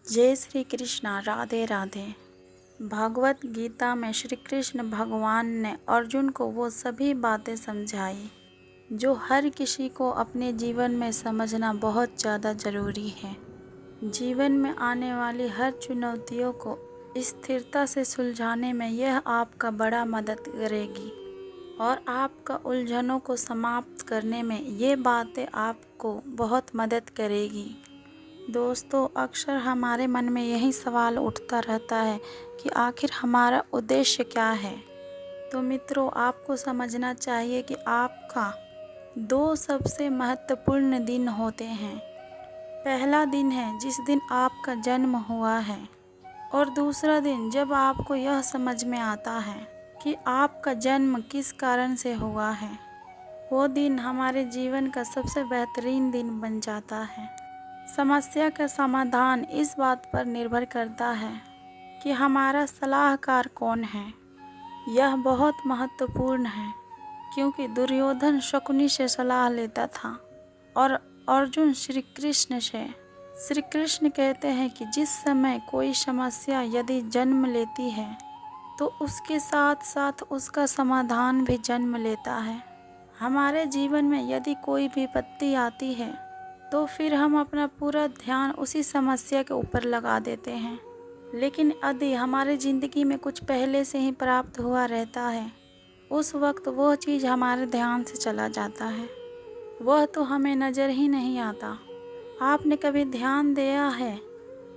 जय श्री कृष्णा। राधे राधे। भगवत गीता में श्री कृष्ण भगवान ने अर्जुन को वो सभी बातें समझाई जो हर किसी को अपने जीवन में समझना बहुत ज़्यादा ज़रूरी है। जीवन में आने वाली हर चुनौतियों को स्थिरता से सुलझाने में यह आपका बड़ा मदद करेगी और आपका उलझनों को समाप्त करने में ये बातें आपको बहुत मदद करेगी। दोस्तों, अक्सर हमारे मन में यही सवाल उठता रहता है कि आखिर हमारा उद्देश्य क्या है। तो मित्रों, आपको समझना चाहिए कि आपका दो सबसे महत्वपूर्ण दिन होते हैं। पहला दिन है जिस दिन आपका जन्म हुआ है और दूसरा दिन जब आपको यह समझ में आता है कि आपका जन्म किस कारण से हुआ है। वो दिन हमारे जीवन का सबसे बेहतरीन दिन बन जाता है। समस्या का समाधान इस बात पर निर्भर करता है कि हमारा सलाहकार कौन है। यह बहुत महत्वपूर्ण है क्योंकि दुर्योधन शकुनी से सलाह लेता था और अर्जुन श्री कृष्ण से। श्री कृष्ण कहते हैं कि जिस समय कोई समस्या यदि जन्म लेती है तो उसके साथ साथ उसका समाधान भी जन्म लेता है। हमारे जीवन में यदि कोई विपत्ति आती है तो फिर हम अपना पूरा ध्यान उसी समस्या के ऊपर लगा देते हैं। लेकिन यदि हमारे ज़िंदगी में कुछ पहले से ही प्राप्त हुआ रहता है, उस वक्त वह चीज़ हमारे ध्यान से चला जाता है, वह तो हमें नज़र ही नहीं आता। आपने कभी ध्यान दिया है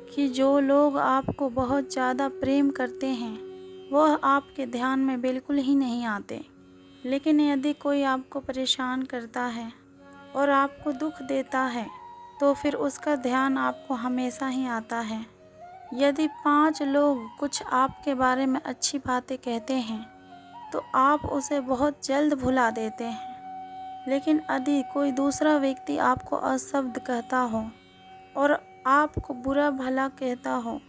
कि जो लोग आपको बहुत ज़्यादा प्रेम करते हैं वह आपके ध्यान में बिल्कुल ही नहीं आते, लेकिन यदि कोई आपको परेशान करता है और आपको दुख देता है तो फिर उसका ध्यान आपको हमेशा ही आता है। यदि 5 लोग कुछ आपके बारे में अच्छी बातें कहते हैं तो आप उसे बहुत जल्द भुला देते हैं, लेकिन यदि कोई दूसरा व्यक्ति आपको अशब्द कहता हो और आपको बुरा भला कहता हो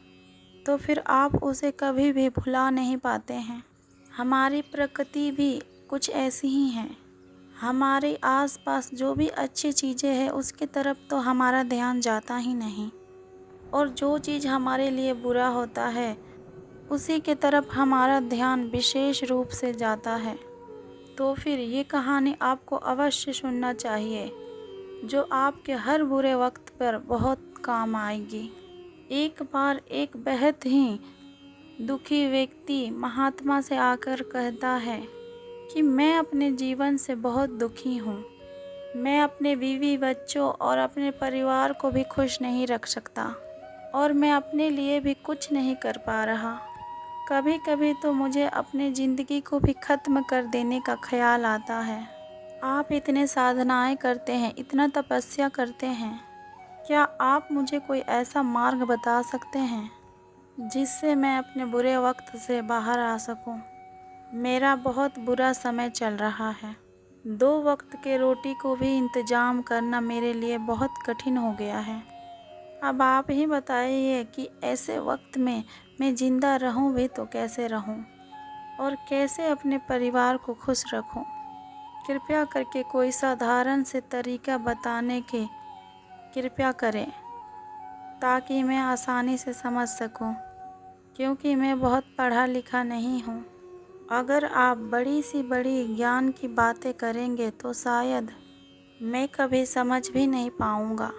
तो फिर आप उसे कभी भी भुला नहीं पाते हैं। हमारी प्रकृति भी कुछ ऐसी ही है। हमारे आसपास जो भी अच्छी चीज़ें हैं उसकी तरफ तो हमारा ध्यान जाता ही नहीं, और जो चीज़ हमारे लिए बुरा होता है उसी के तरफ हमारा ध्यान विशेष रूप से जाता है। तो फिर ये कहानी आपको अवश्य सुनना चाहिए जो आपके हर बुरे वक्त पर बहुत काम आएगी। एक बार एक बेहद ही दुखी व्यक्ति महात्मा से आकर कहता है कि मैं अपने जीवन से बहुत दुखी हूँ। मैं अपने बीवी बच्चों और अपने परिवार को भी खुश नहीं रख सकता और मैं अपने लिए भी कुछ नहीं कर पा रहा। कभी कभी तो मुझे अपनी ज़िंदगी को भी ख़त्म कर देने का ख्याल आता है। आप इतने साधनाएं करते हैं, इतना तपस्या करते हैं, क्या आप मुझे कोई ऐसा मार्ग बता सकते हैं जिससे मैं अपने बुरे वक्त से बाहर आ सकूं? मेरा बहुत बुरा समय चल रहा है। 2 वक्त के रोटी को भी इंतज़ाम करना मेरे लिए बहुत कठिन हो गया है। अब आप ही बताइए कि ऐसे वक्त में मैं ज़िंदा रहूं भी तो कैसे रहूं और कैसे अपने परिवार को खुश रखूं? कृपया करके कोई साधारण से तरीका बताने की कृपया करें ताकि मैं आसानी से समझ सकूं, क्योंकि मैं बहुत पढ़ा लिखा नहीं हूं। अगर आप बड़ी सी बड़ी ज्ञान की बातें करेंगे तो शायद मैं कभी समझ भी नहीं पाऊंगा।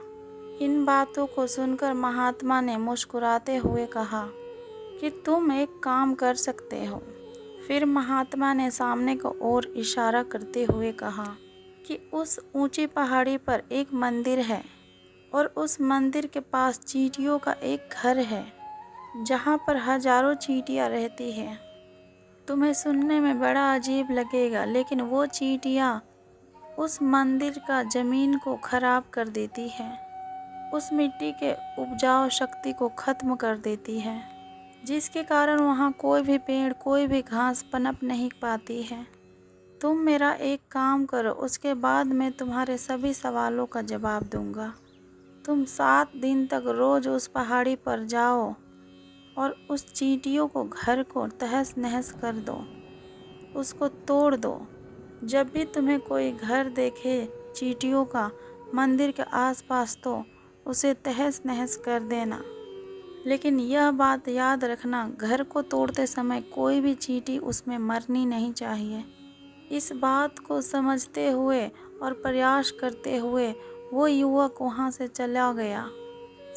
इन बातों को सुनकर महात्मा ने मुस्कुराते हुए कहा कि तुम एक काम कर सकते हो। फिर महात्मा ने सामने की ओर इशारा करते हुए कहा कि उस ऊंची पहाड़ी पर एक मंदिर है और उस मंदिर के पास चींटियों का एक घर है जहाँ पर हजारों चींटियाँ रहती हैं। तुम्हें सुनने में बड़ा अजीब लगेगा, लेकिन वो चींटियाँ उस मंदिर का ज़मीन को खराब कर देती है, उस मिट्टी के उपजाऊ शक्ति को ख़त्म कर देती है, जिसके कारण वहाँ कोई भी पेड़, कोई भी घास पनप नहीं पाती है। तुम मेरा एक काम करो, उसके बाद मैं तुम्हारे सभी सवालों का जवाब दूंगा। तुम 7 दिन तक रोज़ उस पहाड़ी पर जाओ और उस चींटियों को घर को तहस नहस कर दो, उसको तोड़ दो। जब भी तुम्हें कोई घर देखे चींटियों का मंदिर के आसपास तो उसे तहस नहस कर देना। लेकिन यह बात याद रखना, घर को तोड़ते समय कोई भी चींटी उसमें मरनी नहीं चाहिए। इस बात को समझते हुए और प्रयास करते हुए वो युवक वहाँ से चला गया।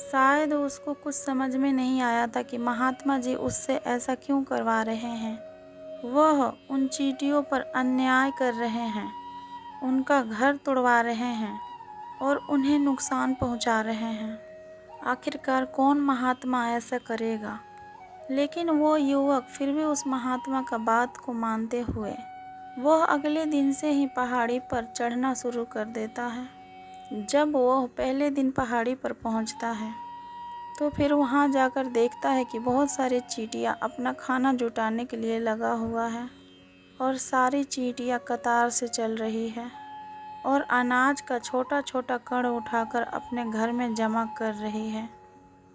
शायद उसको कुछ समझ में नहीं आया था कि महात्मा जी उससे ऐसा क्यों करवा रहे हैं। वह उन चींटियों पर अन्याय कर रहे हैं, उनका घर तोड़वा रहे हैं और उन्हें नुकसान पहुंचा रहे हैं। आखिरकार कौन महात्मा ऐसा करेगा? लेकिन वो युवक फिर भी उस महात्मा का बात को मानते हुए वह अगले दिन से ही पहाड़ी पर चढ़ना शुरू कर देता है। जब वह पहले दिन पहाड़ी पर पहुंचता है तो फिर वहां जाकर देखता है कि बहुत सारी चींटियां अपना खाना जुटाने के लिए लगा हुआ है और सारी चींटियां कतार से चल रही है और अनाज का छोटा छोटा कण उठाकर अपने घर में जमा कर रही है।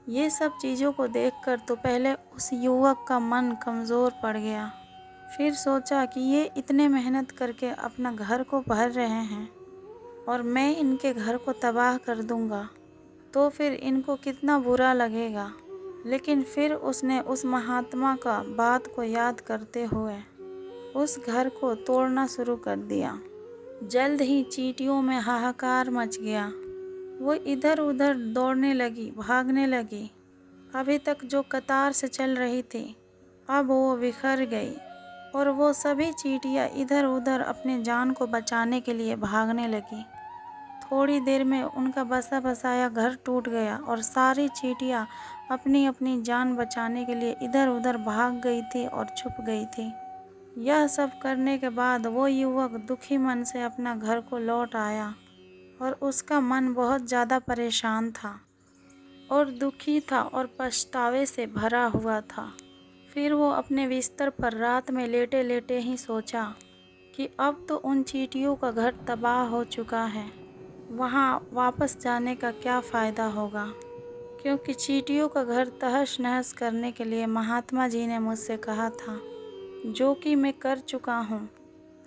ये सब चीज़ों को देखकर तो पहले उस युवक का मन कमज़ोर पड़ गया। फिर सोचा कि ये इतने मेहनत करके अपना घर को भर रहे हैं और मैं इनके घर को तबाह कर दूंगा तो फिर इनको कितना बुरा लगेगा। लेकिन फिर उसने उस महात्मा का बात को याद करते हुए उस घर को तोड़ना शुरू कर दिया। जल्द ही चींटियों में हाहाकार मच गया। वो इधर उधर दौड़ने लगी, भागने लगी। अभी तक जो कतार से चल रही थी अब वो बिखर गई और वो सभी चींटियां इधर उधर अपने जान को बचाने के लिए भागने लगी। थोड़ी देर में उनका बसा बसाया घर टूट गया और सारी चींटियां अपनी अपनी जान बचाने के लिए इधर उधर भाग गई थी और छुप गई थी। यह सब करने के बाद वो युवक दुखी मन से अपना घर को लौट आया और उसका मन बहुत ज़्यादा परेशान था और दुखी था और पछतावे से भरा हुआ था। फिर वो अपने बिस्तर पर रात में लेटे लेटे ही सोचा कि अब तो उन चींटियों का घर तबाह हो चुका है, वहाँ वापस जाने का क्या फ़ायदा होगा, क्योंकि चींटियों का घर तहस नहस करने के लिए महात्मा जी ने मुझसे कहा था, जो कि मैं कर चुका हूँ।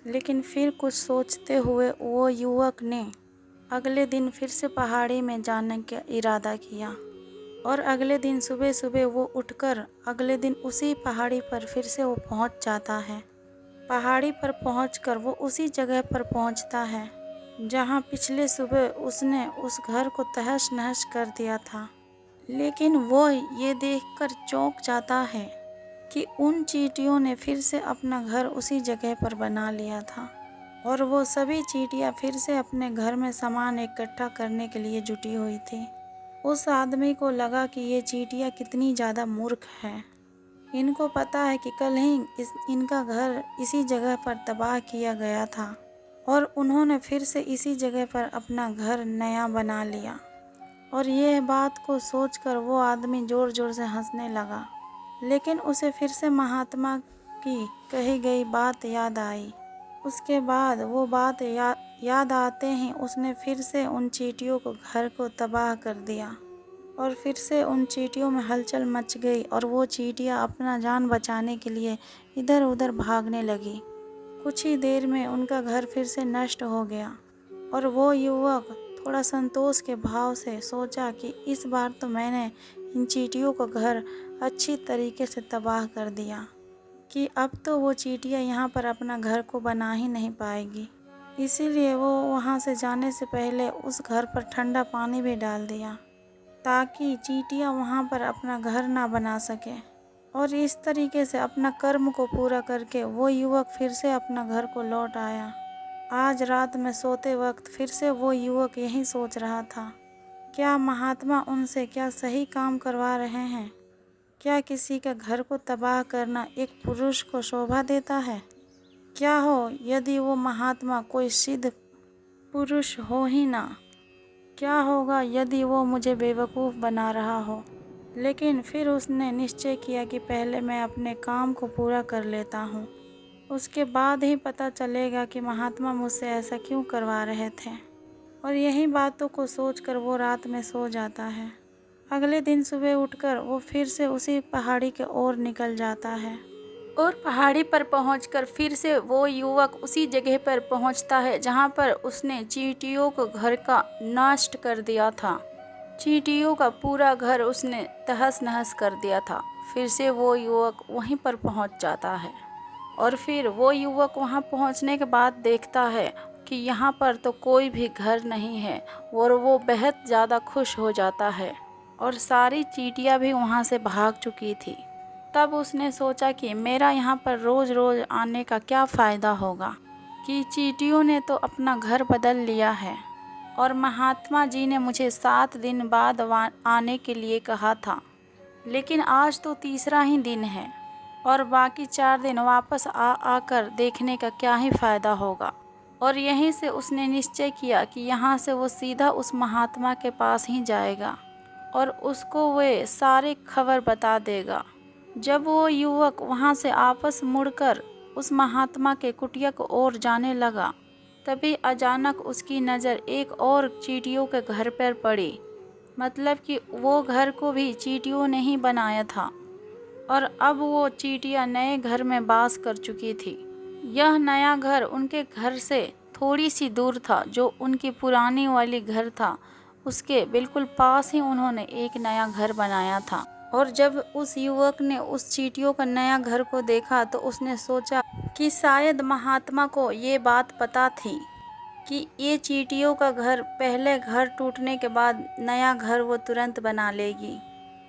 लेकिन फिर कुछ सोचते हुए वो युवक ने अगले दिन फिर से पहाड़ी में जाने का इरादा किया और अगले दिन सुबह सुबह वो उठकर अगले दिन उसी पहाड़ी पर फिर से वो पहुँच जाता है। पहाड़ी पर पहुंचकर वो उसी जगह पर पहुंचता है जहां पिछले सुबह उसने उस घर को तहस नहस कर दिया था। लेकिन वो ये देखकर चौंक जाता है कि उन चींटियों ने फिर से अपना घर उसी जगह पर बना लिया था और वो सभी चींटियां फिर से अपने घर में सामान इकट्ठा करने के लिए जुटी हुई थी। उस आदमी को लगा कि ये चींटियां कितनी ज़्यादा मूर्ख हैं। इनको पता है कि कल ही इनका घर इसी जगह पर तबाह किया गया था और उन्होंने फिर से इसी जगह पर अपना घर नया बना लिया। और यह बात को सोचकर वो आदमी ज़ोर ज़ोर से हंसने लगा। लेकिन उसे फिर से महात्मा की कही गई बात याद आई। उसके बाद वो बात याद आते ही उसने फिर से उन चींटियों को घर को तबाह कर दिया और फिर से उन चींटियों में हलचल मच गई और वो चींटियां अपना जान बचाने के लिए इधर उधर भागने लगी। कुछ ही देर में उनका घर फिर से नष्ट हो गया और वो युवक थोड़ा संतोष के भाव से सोचा कि इस बार तो मैंने इन चींटियों का घर अच्छी तरीके से तबाह कर दिया कि अब तो वो चींटियां यहाँ पर अपना घर को बना ही नहीं पाएगी। इसीलिए वो वहाँ से जाने से पहले उस घर पर ठंडा पानी भी डाल दिया ताकि चींटियां वहाँ पर अपना घर ना बना सके। और इस तरीके से अपना कर्म को पूरा करके वो युवक फिर से अपना घर को लौट आया। आज रात में सोते वक्त फिर से वो युवक यही सोच रहा था, क्या महात्मा उनसे क्या सही काम करवा रहे हैं? क्या किसी का घर को तबाह करना एक पुरुष को शोभा देता है? क्या हो यदि वो महात्मा कोई सिद्ध पुरुष हो ही ना? क्या होगा यदि वो मुझे बेवकूफ़ बना रहा हो? लेकिन फिर उसने निश्चय किया कि पहले मैं अपने काम को पूरा कर लेता हूँ, उसके बाद ही पता चलेगा कि महात्मा मुझसे ऐसा क्यों करवा रहे थे। और यही बातों को सोचकर वो रात में सो जाता है। अगले दिन सुबह उठकर वो फिर से उसी पहाड़ी की ओर निकल जाता है और पहाड़ी पर पहुंचकर फिर से वो युवक उसी जगह पर पहुंचता है जहां पर उसने चींटियों को घर का नष्ट कर दिया था। चींटियों का पूरा घर उसने तहस नहस कर दिया था। फिर से वो युवक वहीं पर पहुंच जाता है और फिर वो युवक वहां पहुंचने के बाद देखता है कि यहाँ पर तो कोई भी घर नहीं है और वो बेहद ज़्यादा खुश हो जाता है और सारी चींटियाँ भी वहाँ से भाग चुकी थी। तब उसने सोचा कि मेरा यहाँ पर रोज़ रोज़ आने का क्या फ़ायदा होगा, कि चींटियों ने तो अपना घर बदल लिया है और महात्मा जी ने मुझे 7 दिन बाद आने के लिए कहा था, लेकिन आज तो तीसरा ही दिन है और बाकी 4 दिन वापस आकर देखने का क्या ही फ़ायदा होगा। और यहीं से उसने निश्चय किया कि यहाँ से वो सीधा उस महात्मा के पास ही जाएगा और उसको वे सारे खबर बता देगा। जब वो युवक वहाँ से आपस मुड़कर उस महात्मा के कुटिया को ओर जाने लगा, तभी अचानक उसकी नज़र एक और चींटियों के घर पर पड़ी। मतलब कि वो घर को भी चींटियों ने ही बनाया था और अब वो चींटियाँ नए घर में वास कर चुकी थी। यह नया घर उनके घर से थोड़ी सी दूर था। जो उनकी पुरानी वाली घर था उसके बिल्कुल पास ही उन्होंने एक नया घर बनाया था। और जब उस युवक ने उस चींटियों का नया घर को देखा तो उसने सोचा कि शायद महात्मा को ये बात पता थी कि ये चींटियों का घर पहले घर टूटने के बाद नया घर वो तुरंत बना लेगी,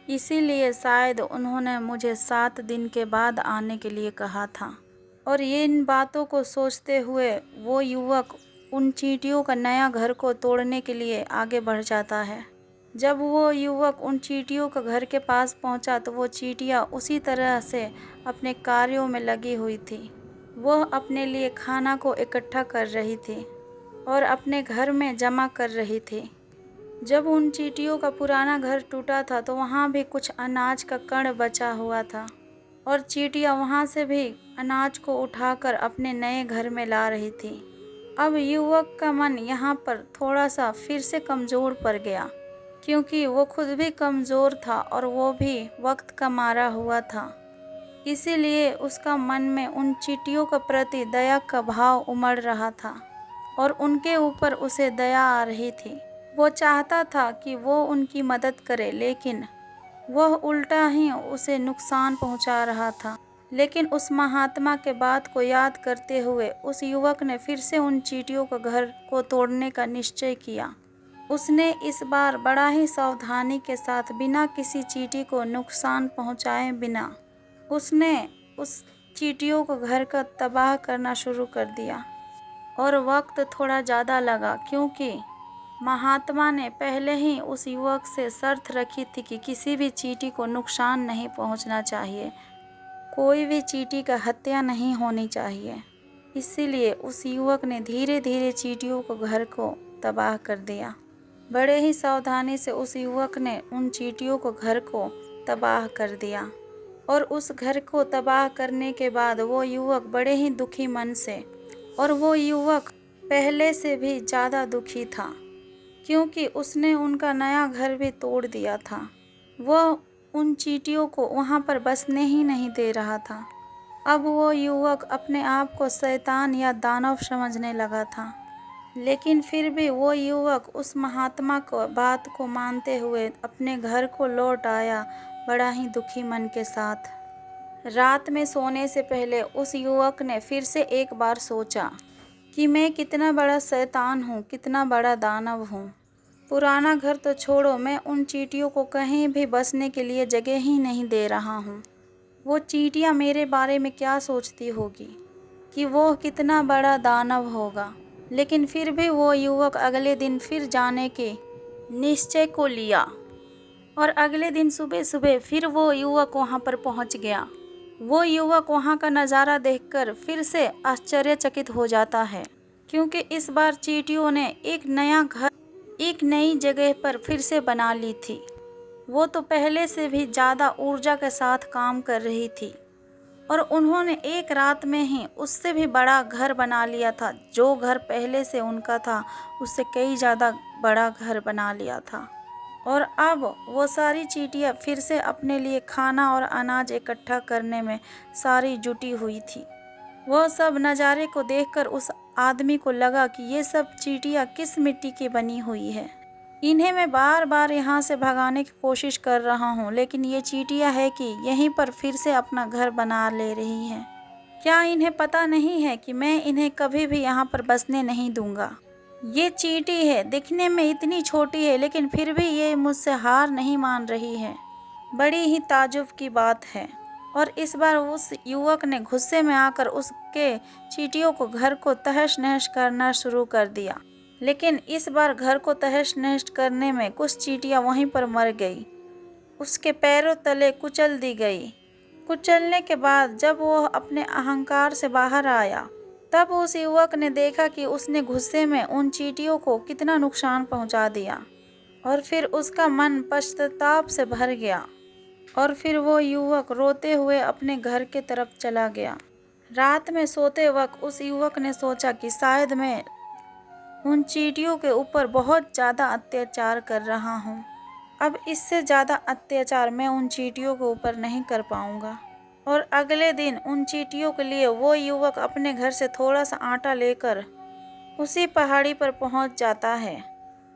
इसीलिए शायद उन्होंने मुझे 7 दिन के बाद आने के लिए कहा था। और ये इन बातों को सोचते हुए वो युवक उन चींटियों का नया घर को तोड़ने के लिए आगे बढ़ जाता है। जब वो युवक उन चींटियों का घर के पास पहुंचा तो वो चींटियाँ उसी तरह से अपने कार्यों में लगी हुई थी। वह अपने लिए खाना को इकट्ठा कर रही थी और अपने घर में जमा कर रही थी। जब उन चींटियों का पुराना घर टूटा था तो वहाँ भी कुछ अनाज का कण बचा हुआ था और चींटियाँ वहाँ से भी अनाज को उठाकर अपने नए घर में ला रही थी। अब युवक का मन यहाँ पर थोड़ा सा फिर से कमज़ोर पड़ गया, क्योंकि वो खुद भी कमज़ोर था और वो भी वक्त का मारा हुआ था। इसीलिए उसका मन में उन चींटियों के प्रति दया का भाव उमड़ रहा था और उनके ऊपर उसे दया आ रही थी। वो चाहता था कि वो उनकी मदद करे, लेकिन वह उल्टा ही उसे नुकसान पहुंचा रहा था। लेकिन उस महात्मा के बात को याद करते हुए उस युवक ने फिर से उन चींटियों के घर को तोड़ने का निश्चय किया। उसने इस बार बड़ा ही सावधानी के साथ बिना किसी चींटी को नुकसान पहुंचाए बिना उसने उस चींटियों को घर का तबाह करना शुरू कर दिया। और वक्त थोड़ा ज़्यादा लगा, क्योंकि महात्मा ने पहले ही उस युवक से शर्त रखी थी कि किसी भी चींटी को नुकसान नहीं पहुंचना चाहिए, कोई भी चींटी का हत्या नहीं होनी चाहिए। इसीलिए उस युवक ने धीरे धीरे चींटियों को घर को तबाह कर दिया। बड़े ही सावधानी से उस युवक ने उन चींटियों को घर को तबाह कर दिया और उस घर को तबाह करने के बाद वो युवक बड़े ही दुखी मन से, और वो युवक पहले से भी ज़्यादा दुखी था, क्योंकि उसने उनका नया घर भी तोड़ दिया था। वह उन चींटियों को वहाँ पर बसने ही नहीं दे रहा था। अब वो युवक अपने आप को शैतान या दानव समझने लगा था, लेकिन फिर भी वो युवक उस महात्मा को बात को मानते हुए अपने घर को लौट आया बड़ा ही दुखी मन के साथ। रात में सोने से पहले उस युवक ने फिर से एक बार सोचा कि मैं कितना बड़ा शैतान हूँ, कितना बड़ा दानव हूँ। पुराना घर तो छोड़ो, मैं उन चींटियों को कहीं भी बसने के लिए जगह ही नहीं दे रहा हूँ। वो चींटियाँ मेरे बारे में क्या सोचती होगी कि वो कितना बड़ा दानव होगा। लेकिन फिर भी वो युवक अगले दिन फिर जाने के निश्चय को लिया और अगले दिन सुबह सुबह फिर वो युवक वहाँ पर पहुँच गया। वो युवक वहाँ का नज़ारा देखकर फिर से आश्चर्यचकित हो जाता है, क्योंकि इस बार चींटियों ने एक नया घर एक नई जगह पर फिर से बना ली थी। वो तो पहले से भी ज़्यादा ऊर्जा के साथ काम कर रही थी और उन्होंने एक रात में ही उससे भी बड़ा घर बना लिया था। जो घर पहले से उनका था उससे कई ज़्यादा बड़ा घर बना लिया था। और अब वो सारी चींटियाँ फिर से अपने लिए खाना और अनाज इकट्ठा करने में सारी जुटी हुई थी। वह सब नज़ारे को देखकर उस आदमी को लगा कि ये सब चींटियाँ किस मिट्टी की बनी हुई है, इन्हें मैं बार बार यहाँ से भगाने की कोशिश कर रहा हूँ, लेकिन ये चींटियाँ है कि यहीं पर फिर से अपना घर बना ले रही हैं। क्या इन्हें पता नहीं है कि मैं इन्हें कभी भी यहाँ पर बसने नहीं दूंगा। ये चींटी है, दिखने में इतनी छोटी है, लेकिन फिर भी ये मुझसे हार नहीं मान रही है। बड़ी ही ताज्जुब की बात है। और इस बार उस युवक ने गुस्से में आकर उसके चींटियों को घर को तहस नहस करना शुरू कर दिया। लेकिन इस बार घर को तहस नहस करने में कुछ चींटियां वहीं पर मर गई, उसके पैरों तले कुचल दी गई। कुचलने के बाद जब वो अपने अहंकार से बाहर आया, तब उस युवक ने देखा कि उसने गुस्से में उन चींटियों को कितना नुकसान पहुंचा दिया। और फिर उसका मन पश्चाताप से भर गया और फिर वो युवक रोते हुए अपने घर के तरफ चला गया। रात में सोते वक्त उस युवक ने सोचा कि शायद मैं उन चींटियों के ऊपर बहुत ज़्यादा अत्याचार कर रहा हूँ। अब इससे ज़्यादा अत्याचार मैं उन चींटियों के ऊपर नहीं कर पाऊँगा। और अगले दिन उन चींटियों के लिए वो युवक अपने घर से थोड़ा सा आटा लेकर उसी पहाड़ी पर पहुँच जाता है।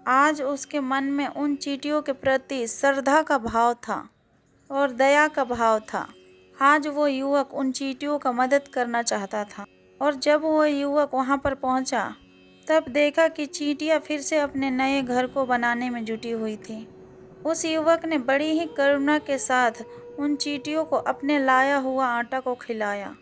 आज उसके मन में उन चींटियों के प्रति श्रद्धा का भाव था और दया का भाव था। आज वो युवक उन चींटियों का मदद करना चाहता था। और जब वो युवक वहाँ पर पहुँचा, तब देखा कि चींटियाँ फिर से अपने नए घर को बनाने में जुटी हुई थी। उस युवक ने बड़ी ही करुणा के साथ उन चींटियों को अपने लाया हुआ आटा को खिलाया।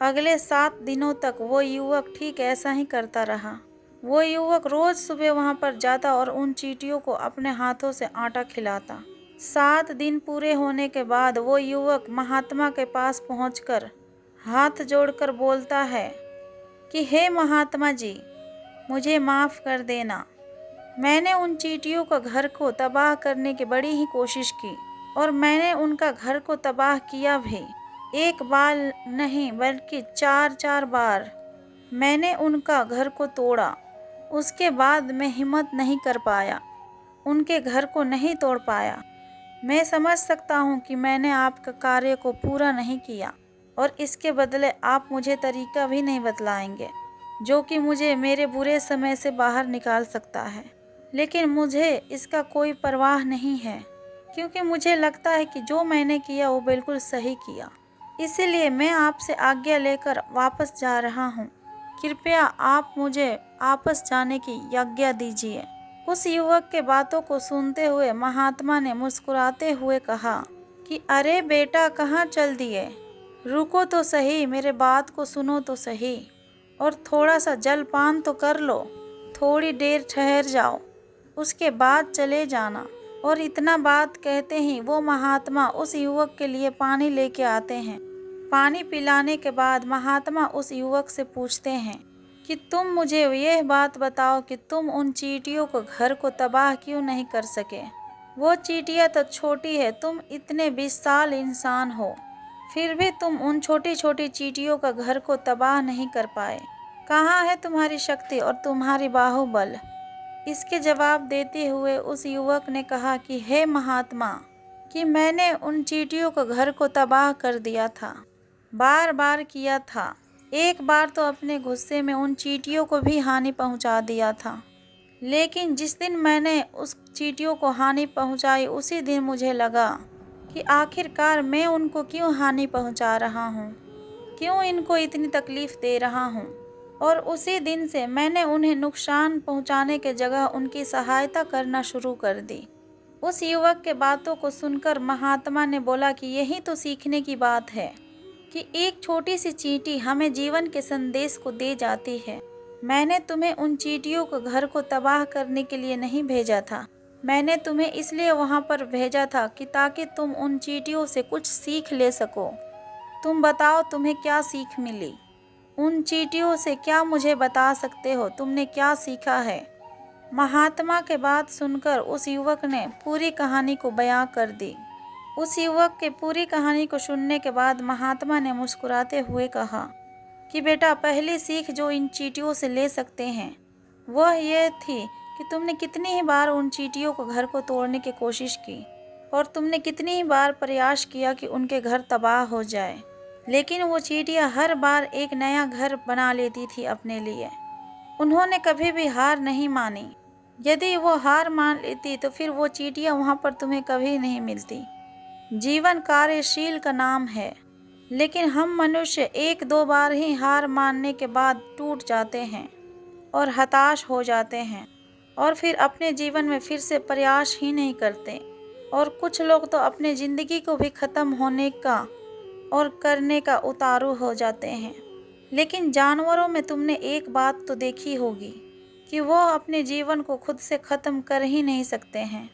अगले 7 दिनों तक वो युवक ठीक ऐसा ही करता रहा। वो युवक रोज सुबह वहाँ पर जाता और उन चींटियों को अपने हाथों से आटा खिलाता। 7 दिन पूरे होने के बाद वो युवक महात्मा के पास पहुँचकर हाथ जोड़कर बोलता है कि हे महात्मा जी, मुझे माफ़ कर देना। मैंने उन चींटियों का घर को तबाह करने की बड़ी ही कोशिश की और मैंने उनका घर को तबाह किया भी। एक बार नहीं बल्कि 4-4 बार मैंने उनका घर को तोड़ा। उसके बाद मैं हिम्मत नहीं कर पाया, उनके घर को नहीं तोड़ पाया। मैं समझ सकता हूँ कि मैंने आपका कार्य को पूरा नहीं किया और इसके बदले आप मुझे तरीका भी नहीं बतलाएंगे जो कि मुझे मेरे बुरे समय से बाहर निकाल सकता है। लेकिन मुझे इसका कोई परवाह नहीं है, क्योंकि मुझे लगता है कि जो मैंने किया वो बिल्कुल सही किया। इसीलिए मैं आपसे आज्ञा लेकर वापस जा रहा हूँ। कृपया आप मुझे वापस जाने की आज्ञा दीजिए। उस युवक के बातों को सुनते हुए महात्मा ने मुस्कुराते हुए कहा कि अरे बेटा, कहाँ चल दिए? रुको तो सही, मेरे बात को सुनो तो सही और थोड़ा सा जलपान तो कर लो। थोड़ी देर ठहर जाओ, उसके बाद चले जाना। और इतना बात कहते ही वो महात्मा उस युवक के लिए पानी लेके आते हैं। पानी पिलाने के बाद महात्मा उस युवक से पूछते हैं कि तुम मुझे यह बात बताओ कि तुम उन चींटियों को घर को तबाह क्यों नहीं कर सके? वो चींटियाँ तो छोटी है, तुम इतने विशाल इंसान हो, फिर भी तुम उन छोटी छोटी चींटियों का घर को तबाह नहीं कर पाए। कहाँ है तुम्हारी शक्ति और तुम्हारी बाहुबल? इसके जवाब देते हुए उस युवक ने कहा कि हे महात्मा, कि मैंने उन चींटियों का घर को तबाह कर दिया था, बार बार किया था। एक बार तो अपने गुस्से में उन चींटियों को भी हानि पहुंचा दिया था। लेकिन जिस दिन मैंने उस चींटियों को हानि पहुंचाई, उसी दिन मुझे लगा कि आखिरकार मैं उनको क्यों हानि पहुंचा रहा हूं, क्यों इनको इतनी तकलीफ़ दे रहा हूं। और उसी दिन से मैंने उन्हें नुकसान पहुंचाने के जगह उनकी सहायता करना शुरू कर दी। उस युवक के बातों को सुनकर महात्मा ने बोला कि यही तो सीखने की बात है कि एक छोटी सी चींटी हमें जीवन के संदेश को दे जाती है। मैंने तुम्हें उन चींटियों को घर को तबाह करने के लिए नहीं भेजा था, मैंने तुम्हें इसलिए वहाँ पर भेजा था कि ताकि तुम उन चींटियों से कुछ सीख ले सको। तुम बताओ, तुम्हें क्या सीख मिली? उन चींटियों से क्या मुझे बता सकते हो? तुमने क्या सीखा है? महात्मा के बात सुनकर उस युवक ने पूरी कहानी को बयां कर दी। उस युवक के पूरी कहानी को सुनने के बाद महात्मा ने मुस्कुराते हुए कहा कि बेटा, पहली सीख जो इन चींटियों से ले सकते हैं वह यह थी कि तुमने कितनी ही बार उन चींटियों को घर को तोड़ने की कोशिश की और तुमने कितनी ही बार प्रयास किया कि उनके घर तबाह हो जाए, लेकिन वो चींटियाँ हर बार एक नया घर बना लेती थी अपने लिए। उन्होंने कभी भी हार नहीं मानी। यदि वो हार मान लेती तो फिर वो चींटियाँ वहाँ पर तुम्हें कभी नहीं मिलती। जीवन कार्यशील का नाम है, लेकिन हम मनुष्य एक दो बार ही हार मानने के बाद टूट जाते हैं और हताश हो जाते हैं और फिर अपने जीवन में फिर से प्रयास ही नहीं करते। और कुछ लोग तो अपने ज़िंदगी को भी ख़त्म होने का और करने का उतारू हो जाते हैं। लेकिन जानवरों में तुमने एक बात तो देखी होगी कि वो अपने जीवन को खुद से ख़त्म कर ही नहीं सकते हैं।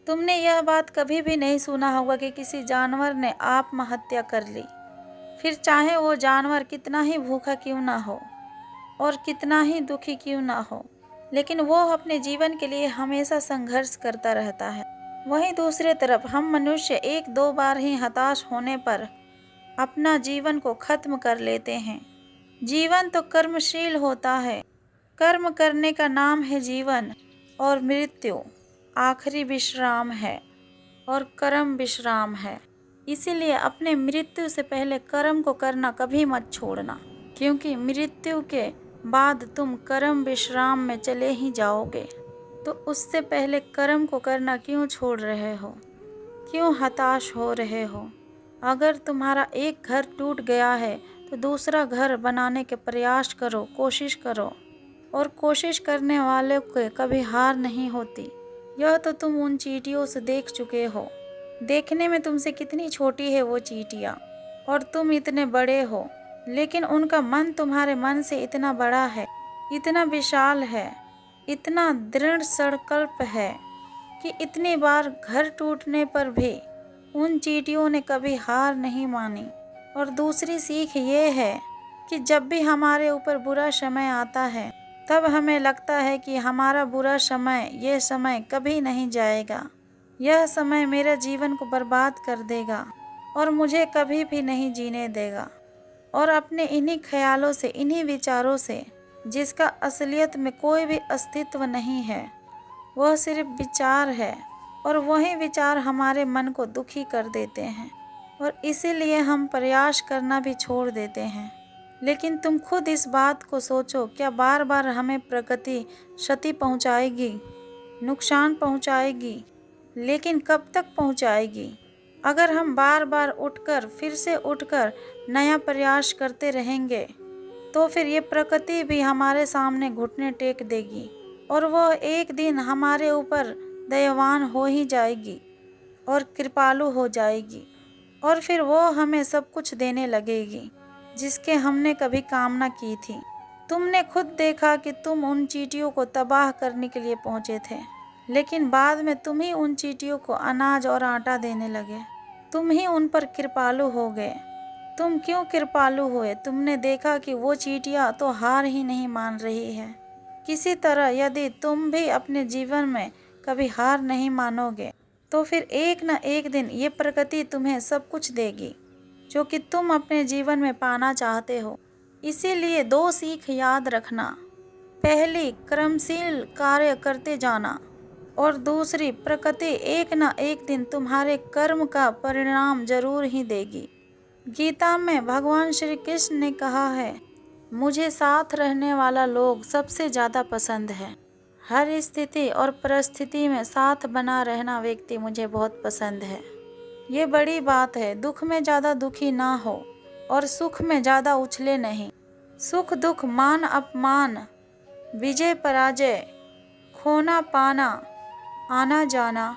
तुमने यह बात कभी भी नहीं सुना होगा कि किसी जानवर ने आत्महत्या कर ली, फिर चाहे वो जानवर कितना ही भूखा क्यों ना हो और कितना ही दुखी क्यों ना हो, लेकिन वो अपने जीवन के लिए हमेशा संघर्ष करता रहता है। वहीं दूसरी तरफ हम मनुष्य एक दो बार ही हताश होने पर अपना जीवन को खत्म कर लेते हैं। जीवन तो कर्मशील होता है, कर्म करने का नाम है जीवन, और मृत्यु आखिरी विश्राम है और कर्म विश्राम है। इसीलिए अपने मृत्यु से पहले कर्म को करना कभी मत छोड़ना, क्योंकि मृत्यु के बाद तुम कर्म विश्राम में चले ही जाओगे। तो उससे पहले कर्म को करना क्यों छोड़ रहे हो, क्यों हताश हो रहे हो? अगर तुम्हारा एक घर टूट गया है तो दूसरा घर बनाने के प्रयास करो, कोशिश करो। और कोशिश करने वाले को कभी हार नहीं होती। यह तो तुम उन चींटियों से देख चुके हो। देखने में तुमसे कितनी छोटी है वो चींटियाँ और तुम इतने बड़े हो, लेकिन उनका मन तुम्हारे मन से इतना बड़ा है, इतना विशाल है, इतना दृढ़ संकल्प है कि इतनी बार घर टूटने पर भी उन चींटियों ने कभी हार नहीं मानी। और दूसरी सीख ये है कि जब भी हमारे ऊपर बुरा समय आता है तब हमें लगता है कि हमारा बुरा समय, ये समय कभी नहीं जाएगा, यह समय मेरे जीवन को बर्बाद कर देगा और मुझे कभी भी नहीं जीने देगा। और अपने इन्हीं ख्यालों से, इन्हीं विचारों से, जिसका असलियत में कोई भी अस्तित्व नहीं है, वह सिर्फ विचार है, और वही विचार हमारे मन को दुखी कर देते हैं और इसीलिए हम प्रयास करना भी छोड़ देते हैं। लेकिन तुम खुद इस बात को सोचो, क्या बार बार हमें प्रकृति क्षति पहुंचाएगी, नुकसान पहुंचाएगी, लेकिन कब तक पहुंचाएगी? अगर हम बार बार उठकर, फिर से उठकर नया प्रयास करते रहेंगे तो फिर ये प्रकृति भी हमारे सामने घुटने टेक देगी और वह एक दिन हमारे ऊपर दयावान हो ही जाएगी और कृपालु हो जाएगी, और फिर वो हमें सब कुछ देने लगेगी जिसके हमने कभी कामना की थी। तुमने खुद देखा कि तुम उन चींटियों को तबाह करने के लिए पहुंचे थे, लेकिन बाद में तुम ही उन चींटियों को अनाज और आटा देने लगे। तुम ही उन पर कृपालु हो गए। तुम क्यों कृपालु हुए? तुमने देखा कि वो चींटियाँ तो हार ही नहीं मान रही है। किसी तरह यदि तुम भी अपने जीवन में कभी हार नहीं मानोगे तो फिर एक न एक दिन ये प्रकृति तुम्हें सब कुछ देगी जो कि तुम अपने जीवन में पाना चाहते हो। इसीलिए दो सीख याद रखना, पहली क्रमशील कार्य करते जाना और दूसरी प्रकृति एक न एक दिन तुम्हारे कर्म का परिणाम जरूर ही देगी। गीता में भगवान श्री कृष्ण ने कहा है, मुझे साथ रहने वाला लोग सबसे ज़्यादा पसंद है। हर स्थिति और परिस्थिति में साथ बना रहना व्यक्ति मुझे बहुत पसंद है। ये बड़ी बात है। दुख में ज़्यादा दुखी ना हो और सुख में ज़्यादा उछले नहीं। सुख दुख, मान अपमान, विजय पराजय, खोना पाना, आना जाना,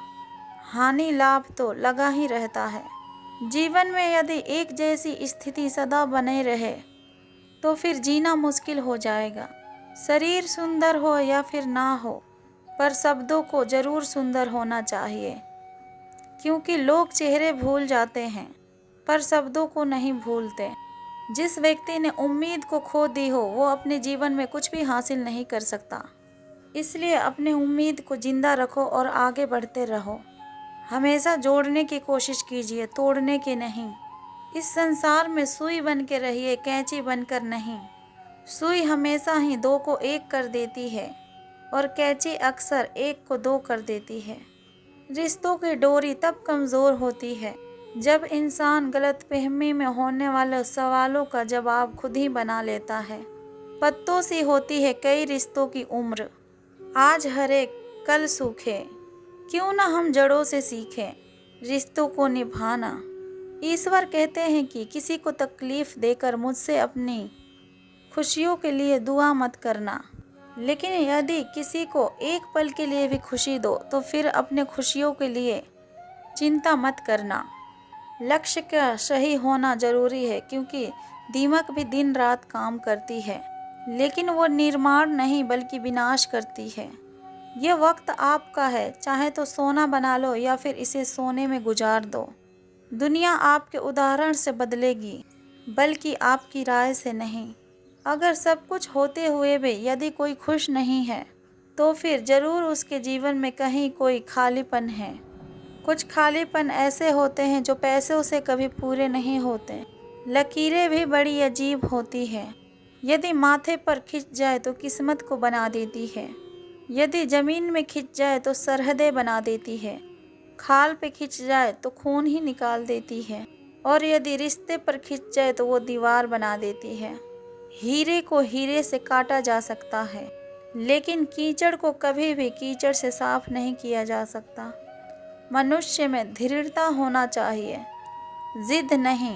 हानि लाभ तो लगा ही रहता है। जीवन में यदि एक जैसी स्थिति सदा बने रहे तो फिर जीना मुश्किल हो जाएगा। शरीर सुंदर हो या फिर ना हो, पर शब्दों को जरूर सुंदर होना चाहिए, क्योंकि लोग चेहरे भूल जाते हैं पर शब्दों को नहीं भूलते। जिस व्यक्ति ने उम्मीद को खो दी हो वो अपने जीवन में कुछ भी हासिल नहीं कर सकता। इसलिए अपने उम्मीद को जिंदा रखो और आगे बढ़ते रहो। हमेशा जोड़ने की कोशिश कीजिए, तोड़ने की नहीं। इस संसार में सुई बन के रहिए, कैंची बनकर नहीं। सुई हमेशा ही दो को एक कर देती है और कैंची अक्सर एक को दो कर देती है। रिश्तों की डोरी तब कमज़ोर होती है जब इंसान गलतफहमी में होने वाले सवालों का जवाब खुद ही बना लेता है। पत्तों सी होती है कई रिश्तों की उम्र, आज हर एक कल सूखे। क्यों ना हम जड़ों से सीखें रिश्तों को निभाना। ईश्वर कहते हैं कि किसी को तकलीफ देकर मुझसे अपनी खुशियों के लिए दुआ मत करना, लेकिन यदि किसी को एक पल के लिए भी खुशी दो तो फिर अपने खुशियों के लिए चिंता मत करना। लक्ष्य का सही होना जरूरी है, क्योंकि दीमक भी दिन रात काम करती है, लेकिन वो निर्माण नहीं बल्कि विनाश करती है। ये वक्त आपका है, चाहे तो सोना बना लो या फिर इसे सोने में गुजार दो। दुनिया आपके उदाहरण से बदलेगी, बल्कि आपकी राय से नहीं। अगर सब कुछ होते हुए भी यदि कोई खुश नहीं है तो फिर ज़रूर उसके जीवन में कहीं कोई खालीपन है। कुछ खालीपन ऐसे होते हैं जो पैसों से कभी पूरे नहीं होते। लकीरें भी बड़ी अजीब होती है। यदि माथे पर खिंच जाए तो किस्मत को बना देती है। यदि ज़मीन में खिंच जाए तो सरहदें बना देती है। खाल पे खिंच जाए तो खून ही निकाल देती है, और यदि रिश्ते पर खिंच जाए तो वो दीवार बना देती है। हीरे को हीरे से काटा जा सकता है, लेकिन कीचड़ को कभी भी कीचड़ से साफ नहीं किया जा सकता। मनुष्य में दृढ़ता होना चाहिए, जिद नहीं,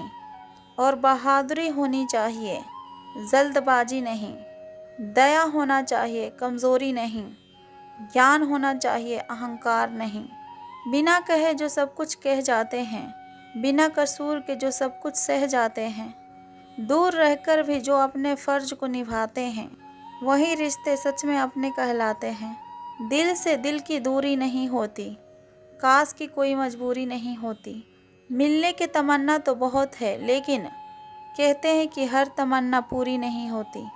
और बहादुरी होनी चाहिए, जल्दबाजी नहीं। दया होना चाहिए, कमज़ोरी नहीं। ज्ञान होना चाहिए, अहंकार नहीं। बिना कहे जो सब कुछ कह जाते हैं, बिना कसूर के जो सब कुछ सह जाते हैं, दूर रहकर भी जो अपने फ़र्ज को निभाते हैं, वही रिश्ते सच में अपने कहलाते हैं। दिल से दिल की दूरी नहीं होती, काश की कोई मजबूरी नहीं होती। मिलने की तमन्ना तो बहुत है, लेकिन कहते हैं कि हर तमन्ना पूरी नहीं होती।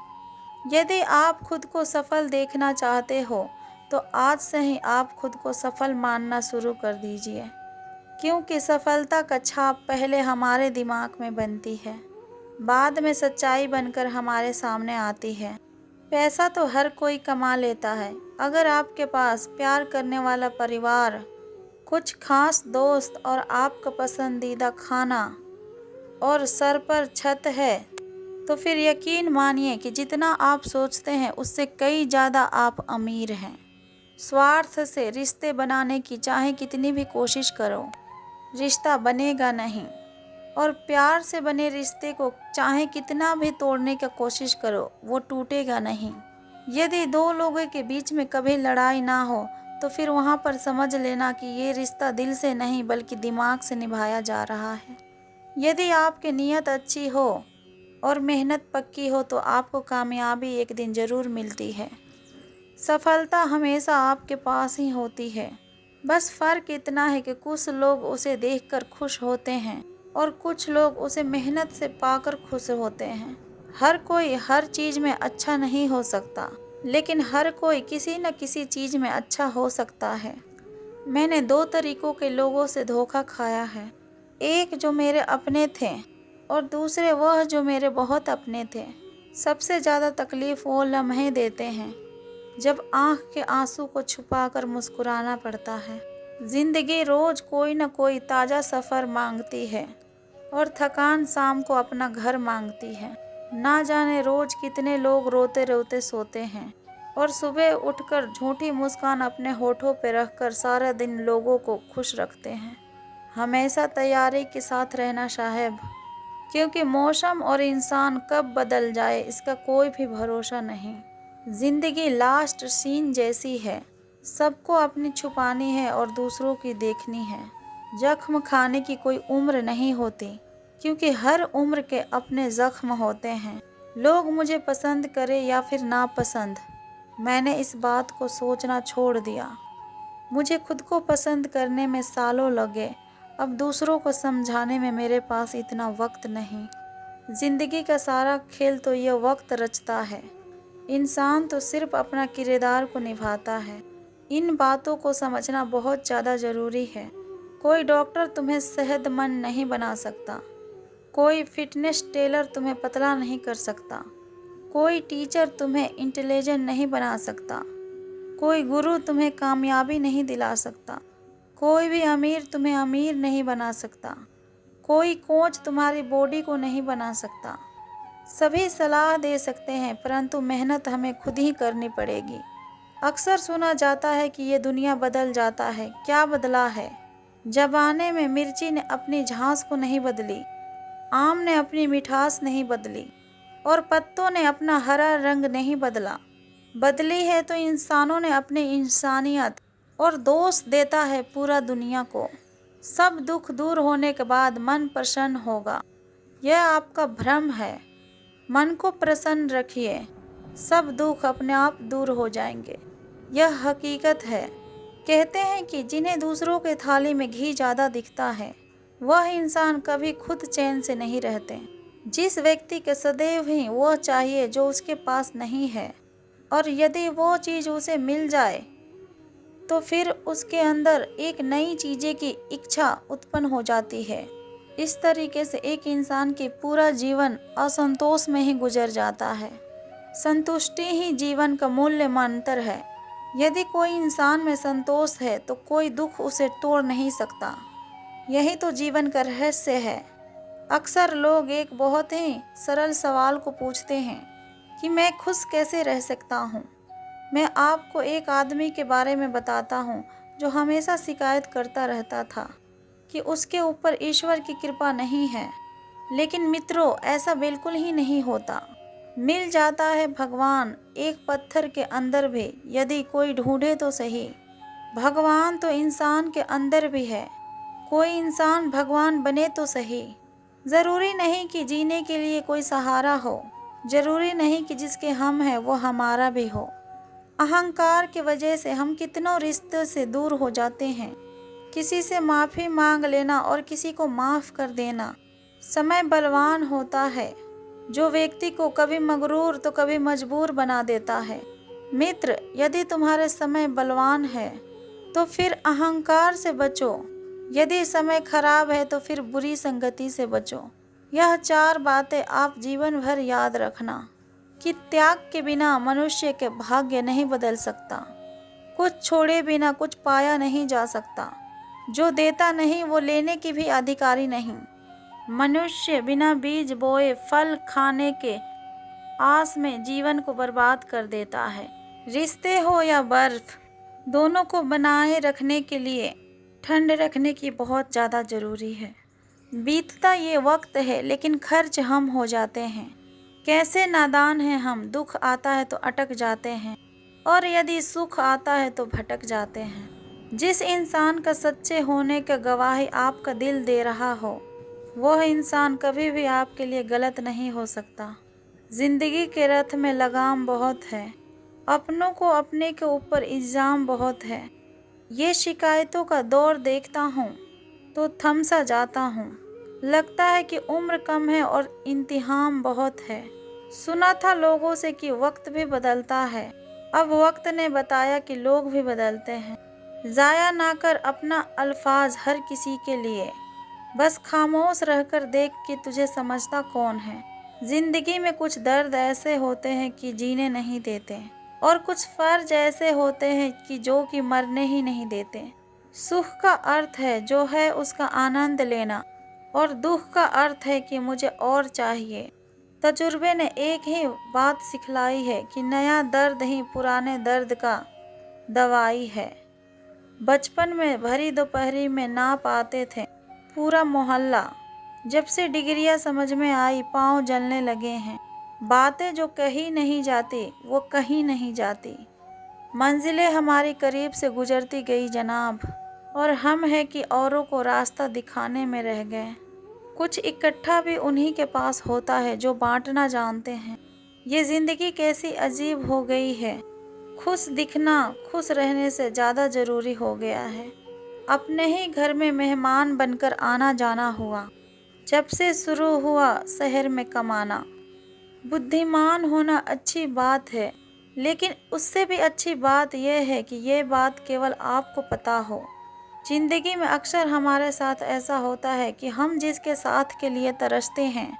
यदि आप खुद को सफल देखना चाहते हो तो आज से ही आप खुद को सफल मानना शुरू कर दीजिए, क्योंकि सफलता का छाप पहले हमारे दिमाग में बनती है, बाद में सच्चाई बनकर हमारे सामने आती है। पैसा तो हर कोई कमा लेता है। अगर आपके पास प्यार करने वाला परिवार, कुछ खास दोस्त और आपका पसंदीदा खाना और सर पर छत है, तो फिर यकीन मानिए कि जितना आप सोचते हैं उससे कई ज़्यादा आप अमीर हैं। स्वार्थ से रिश्ते बनाने की चाहे कितनी भी कोशिश करो, रिश्ता बनेगा नहीं। और प्यार से बने रिश्ते को चाहे कितना भी तोड़ने की कोशिश करो, वो टूटेगा नहीं। यदि दो लोगों के बीच में कभी लड़ाई ना हो तो फिर वहाँ पर समझ लेना कि ये रिश्ता दिल से नहीं बल्कि दिमाग से निभाया जा रहा है। यदि आपकी नीयत अच्छी हो और मेहनत पक्की हो तो आपको कामयाबी एक दिन ज़रूर मिलती है। सफलता हमेशा आपके पास ही होती है। बस फ़र्क इतना है कि कुछ लोग उसे देखकर खुश होते हैं और कुछ लोग उसे मेहनत से पाकर खुश होते हैं। हर कोई हर चीज़ में अच्छा नहीं हो सकता, लेकिन हर कोई किसी न किसी चीज़ में अच्छा हो सकता है। मैंने दो तरीकों के लोगों से धोखा खाया है, एक जो मेरे अपने थे और दूसरे वह जो मेरे बहुत अपने थे। सबसे ज़्यादा तकलीफ़ वो लम्हे देते हैं जब आँख के आंसू को छुपाकर मुस्कुराना पड़ता है। ज़िंदगी रोज़ कोई न कोई ताज़ा सफ़र मांगती है और थकान शाम को अपना घर मांगती है। ना जाने रोज़ कितने लोग रोते रोते सोते हैं और सुबह उठकर झूठी मुस्कान अपने होठों पर रखकर सारा दिन लोगों को खुश रखते हैं। हमेशा तैयारी के साथ रहना साहब, क्योंकि मौसम और इंसान कब बदल जाए इसका कोई भी भरोसा नहीं। ज़िंदगी लास्ट सीन जैसी है, सबको अपनी छुपानी है और दूसरों की देखनी है। जख्म खाने की कोई उम्र नहीं होती, क्योंकि हर उम्र के अपने जख्म होते हैं। लोग मुझे पसंद करें या फिर नापसंद, मैंने इस बात को सोचना छोड़ दिया। मुझे खुद को पसंद करने में सालों लगे, अब दूसरों को समझाने में मेरे पास इतना वक्त नहीं। ज़िंदगी का सारा खेल तो यह वक्त रचता है, इंसान तो सिर्फ अपना किरदार को निभाता है। इन बातों को समझना बहुत ज़्यादा ज़रूरी है। कोई डॉक्टर तुम्हें सेहतमंद नहीं बना सकता, कोई फिटनेस ट्रेनर तुम्हें पतला नहीं कर सकता, कोई टीचर तुम्हें इंटेलिजेंट नहीं बना सकता, कोई गुरु तुम्हें कामयाबी नहीं दिला सकता, कोई भी अमीर तुम्हें अमीर नहीं बना सकता, कोई कोच तुम्हारी बॉडी को नहीं बना सकता। सभी सलाह दे सकते हैं, परंतु मेहनत हमें खुद ही करनी पड़ेगी। अक्सर सुना जाता है कि ये दुनिया बदल जाता है, क्या बदला है? ज़माने में मिर्ची ने अपनी झांस को नहीं बदली, आम ने अपनी मिठास नहीं बदली और पत्तों ने अपना हरा रंग नहीं बदला। बदली है तो इंसानों ने अपनी इंसानियत, और दोष देता है पूरा दुनिया को। सब दुख दूर होने के बाद मन प्रसन्न होगा, यह आपका भ्रम है। मन को प्रसन्न रखिए, सब दुख अपने आप दूर हो जाएंगे, यह हकीकत है। कहते हैं कि जिन्हें दूसरों के थाली में घी ज़्यादा दिखता है, वह इंसान कभी खुद चैन से नहीं रहते। जिस व्यक्ति के सदैव ही वह चाहिए जो उसके पास नहीं है, और यदि वो चीज़ उसे मिल जाए तो फिर उसके अंदर एक नई चीज़ें की इच्छा उत्पन्न हो जाती है। इस तरीके से एक इंसान की पूरा जीवन असंतोष में ही गुजर जाता है। संतुष्टि ही जीवन का मूल्य मंत्र है। यदि कोई इंसान में संतोष है तो कोई दुख उसे तोड़ नहीं सकता। यही तो जीवन का रहस्य है। अक्सर लोग एक बहुत ही सरल सवाल को पूछते हैं कि मैं खुश कैसे रह सकता हूँ। मैं आपको एक आदमी के बारे में बताता हूँ जो हमेशा शिकायत करता रहता था कि उसके ऊपर ईश्वर की कृपा नहीं है। लेकिन मित्रों, ऐसा बिल्कुल ही नहीं होता। मिल जाता है भगवान एक पत्थर के अंदर भी, यदि कोई ढूंढे तो सही। भगवान तो इंसान के अंदर भी है, कोई इंसान भगवान बने तो सही। ज़रूरी नहीं कि जीने के लिए कोई सहारा हो, ज़रूरी नहीं कि जिसके हम हैं वो हमारा भी हो। अहंकार की वजह से हम कितनों रिश्तों से दूर हो जाते हैं। किसी से माफ़ी मांग लेना और किसी को माफ़ कर देना। समय बलवान होता है जो व्यक्ति को कभी मगरूर तो कभी मजबूर बना देता है। मित्र, यदि तुम्हारे समय बलवान है तो फिर अहंकार से बचो, यदि समय खराब है तो फिर बुरी संगति से बचो। यह 4 बातें आप जीवन भर याद रखना कि त्याग के बिना मनुष्य के भाग्य नहीं बदल सकता। कुछ छोड़े बिना कुछ पाया नहीं जा सकता। जो देता नहीं वो लेने की भी अधिकारी नहीं। मनुष्य बिना बीज बोए फल खाने के आस में जीवन को बर्बाद कर देता है। रिश्ते हो या बर्फ, दोनों को बनाए रखने के लिए ठंड रखने की बहुत ज़्यादा ज़रूरी है। बीतता ये वक्त है लेकिन खर्च हम हो जाते हैं। कैसे नादान हैं हम, दुख आता है तो अटक जाते हैं और यदि सुख आता है तो भटक जाते हैं। जिस इंसान का सच्चे होने का गवाही आपका दिल दे रहा हो, वह इंसान कभी भी आपके लिए गलत नहीं हो सकता। जिंदगी के रथ में लगाम बहुत है, अपनों को अपने के ऊपर इल्ज़ाम बहुत है। ये शिकायतों का दौर देखता हूँ तो थम सा जाता हूँ। लगता है कि उम्र कम है और इम्तिहान बहुत है। सुना था लोगों से कि वक्त भी बदलता है, अब वक्त ने बताया कि लोग भी बदलते हैं। ज़ाया ना कर अपना अल्फाज हर किसी के लिए, बस खामोश रहकर देख कि तुझे समझता कौन है। ज़िंदगी में कुछ दर्द ऐसे होते हैं कि जीने नहीं देते, और कुछ फ़र्ज ऐसे होते हैं कि जो कि मरने ही नहीं देते। सुख का अर्थ है जो है उसका आनंद लेना, और दुख का अर्थ है कि मुझे और चाहिए। तजुर्बे ने एक ही बात सिखलाई है कि नया दर्द ही पुराने दर्द का दवाई है। बचपन में भरी दोपहरी में नाप आते थे पूरा मोहल्ला। जब से डिग्रियां समझ में आई पाँव जलने लगे हैं। बातें जो कही नहीं जाती वो कहीं नहीं जाती। मंजिलें हमारी करीब से गुजरती गई जनाब, और हम हैं कि औरों को रास्ता दिखाने में रह गए। कुछ इकट्ठा भी उन्हीं के पास होता है जो बांटना जानते हैं। ये ज़िंदगी कैसी अजीब हो गई है। खुश दिखना खुश रहने से ज़्यादा ज़रूरी हो गया है। अपने ही घर में मेहमान बनकर आना जाना हुआ जब से शुरू हुआ शहर में कमाना। बुद्धिमान होना अच्छी बात है, लेकिन उससे भी अच्छी बात यह है कि ये बात केवल आपको पता हो। ज़िंदगी में अक्सर हमारे साथ ऐसा होता है कि हम जिसके साथ के लिए तरसते हैं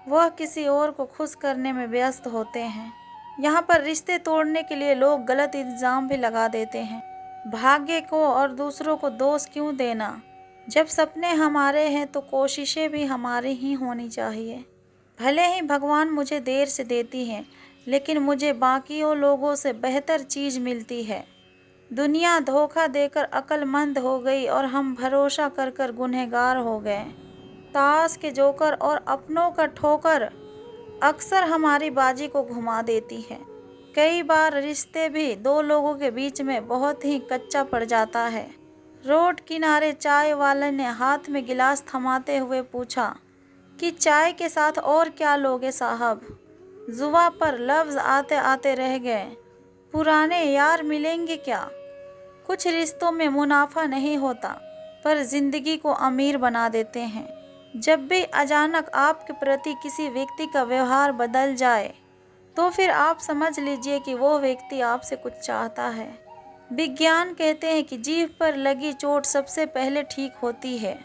वह किसी और को खुश करने में व्यस्त होते हैं। यहाँ पर रिश्ते तोड़ने के लिए लोग गलत इल्ज़ाम भी लगा देते हैं। भाग्य को और दूसरों को दोष क्यों देना? जब सपने हमारे हैं तो कोशिशें भी हमारी ही होनी चाहिए। भले ही भगवान मुझे देर से देती हैं, लेकिन मुझे बाकियों लोगों से बेहतर चीज़ मिलती है। दुनिया धोखा देकर अक्लमंद हो गई और हम भरोसा कर कर गुनहगार हो गए। ताश के जोकर और अपनों का ठोकर अक्सर हमारी बाजी को घुमा देती है। कई बार रिश्ते भी दो लोगों के बीच में बहुत ही कच्चा पड़ जाता है। रोड किनारे चाय वाले ने हाथ में गिलास थमाते हुए पूछा कि चाय के साथ और क्या लोगे साहब? जुबां पर लफ्ज़ आते आते रह गए। पुराने यार मिलेंगे क्या? कुछ रिश्तों में मुनाफा नहीं होता, पर ज़िंदगी को अमीर बना देते हैं। जब भी अचानक आपके प्रति किसी व्यक्ति का व्यवहार बदल जाए, तो फिर आप समझ लीजिए कि वो व्यक्ति आपसे कुछ चाहता है। विज्ञान कहते हैं कि जीभ पर लगी चोट सबसे पहले ठीक होती है,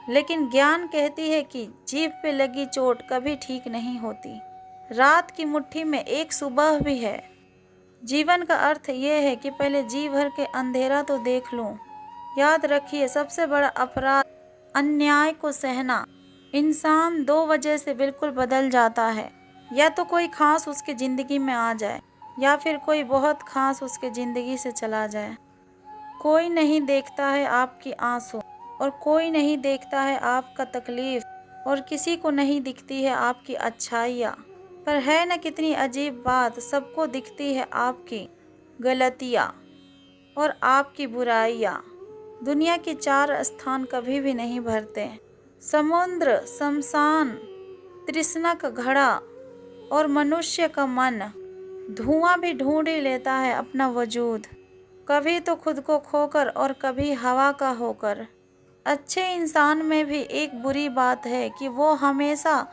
लेकिन ज्ञान कहती है कि जीभ पे लगी चोट कभी ठीक नहीं होती। रात की मुट्ठी में एक सुबह भी है। जीवन का अर्थ ये है कि पहले जी भर के अंधेरा तो देख लूं। याद रखिए, सबसे बड़ा अपराध अन्याय को सहना। इंसान दो वजह से बिल्कुल बदल जाता है, या तो कोई खास उसके ज़िंदगी में आ जाए, या फिर कोई बहुत खास उसके ज़िंदगी से चला जाए। कोई नहीं देखता है आपकी आंसू, और कोई नहीं देखता है आपका तकलीफ़, और किसी को नहीं दिखती है आपकी अच्छाइयाँ। पर है न कितनी अजीब बात, सबको दिखती है आपकी गलतियाँ और आपकी बुराइयाँ। दुनिया के चार स्थान कभी भी नहीं भरते: समुद्र, शमशान, तृष्णा का घड़ा और मनुष्य का मन। धुआं भी ढूंढ ही लेता है अपना वजूद, कभी तो खुद को खोकर और कभी हवा का होकर। अच्छे इंसान में भी एक बुरी बात है कि वो हमेशा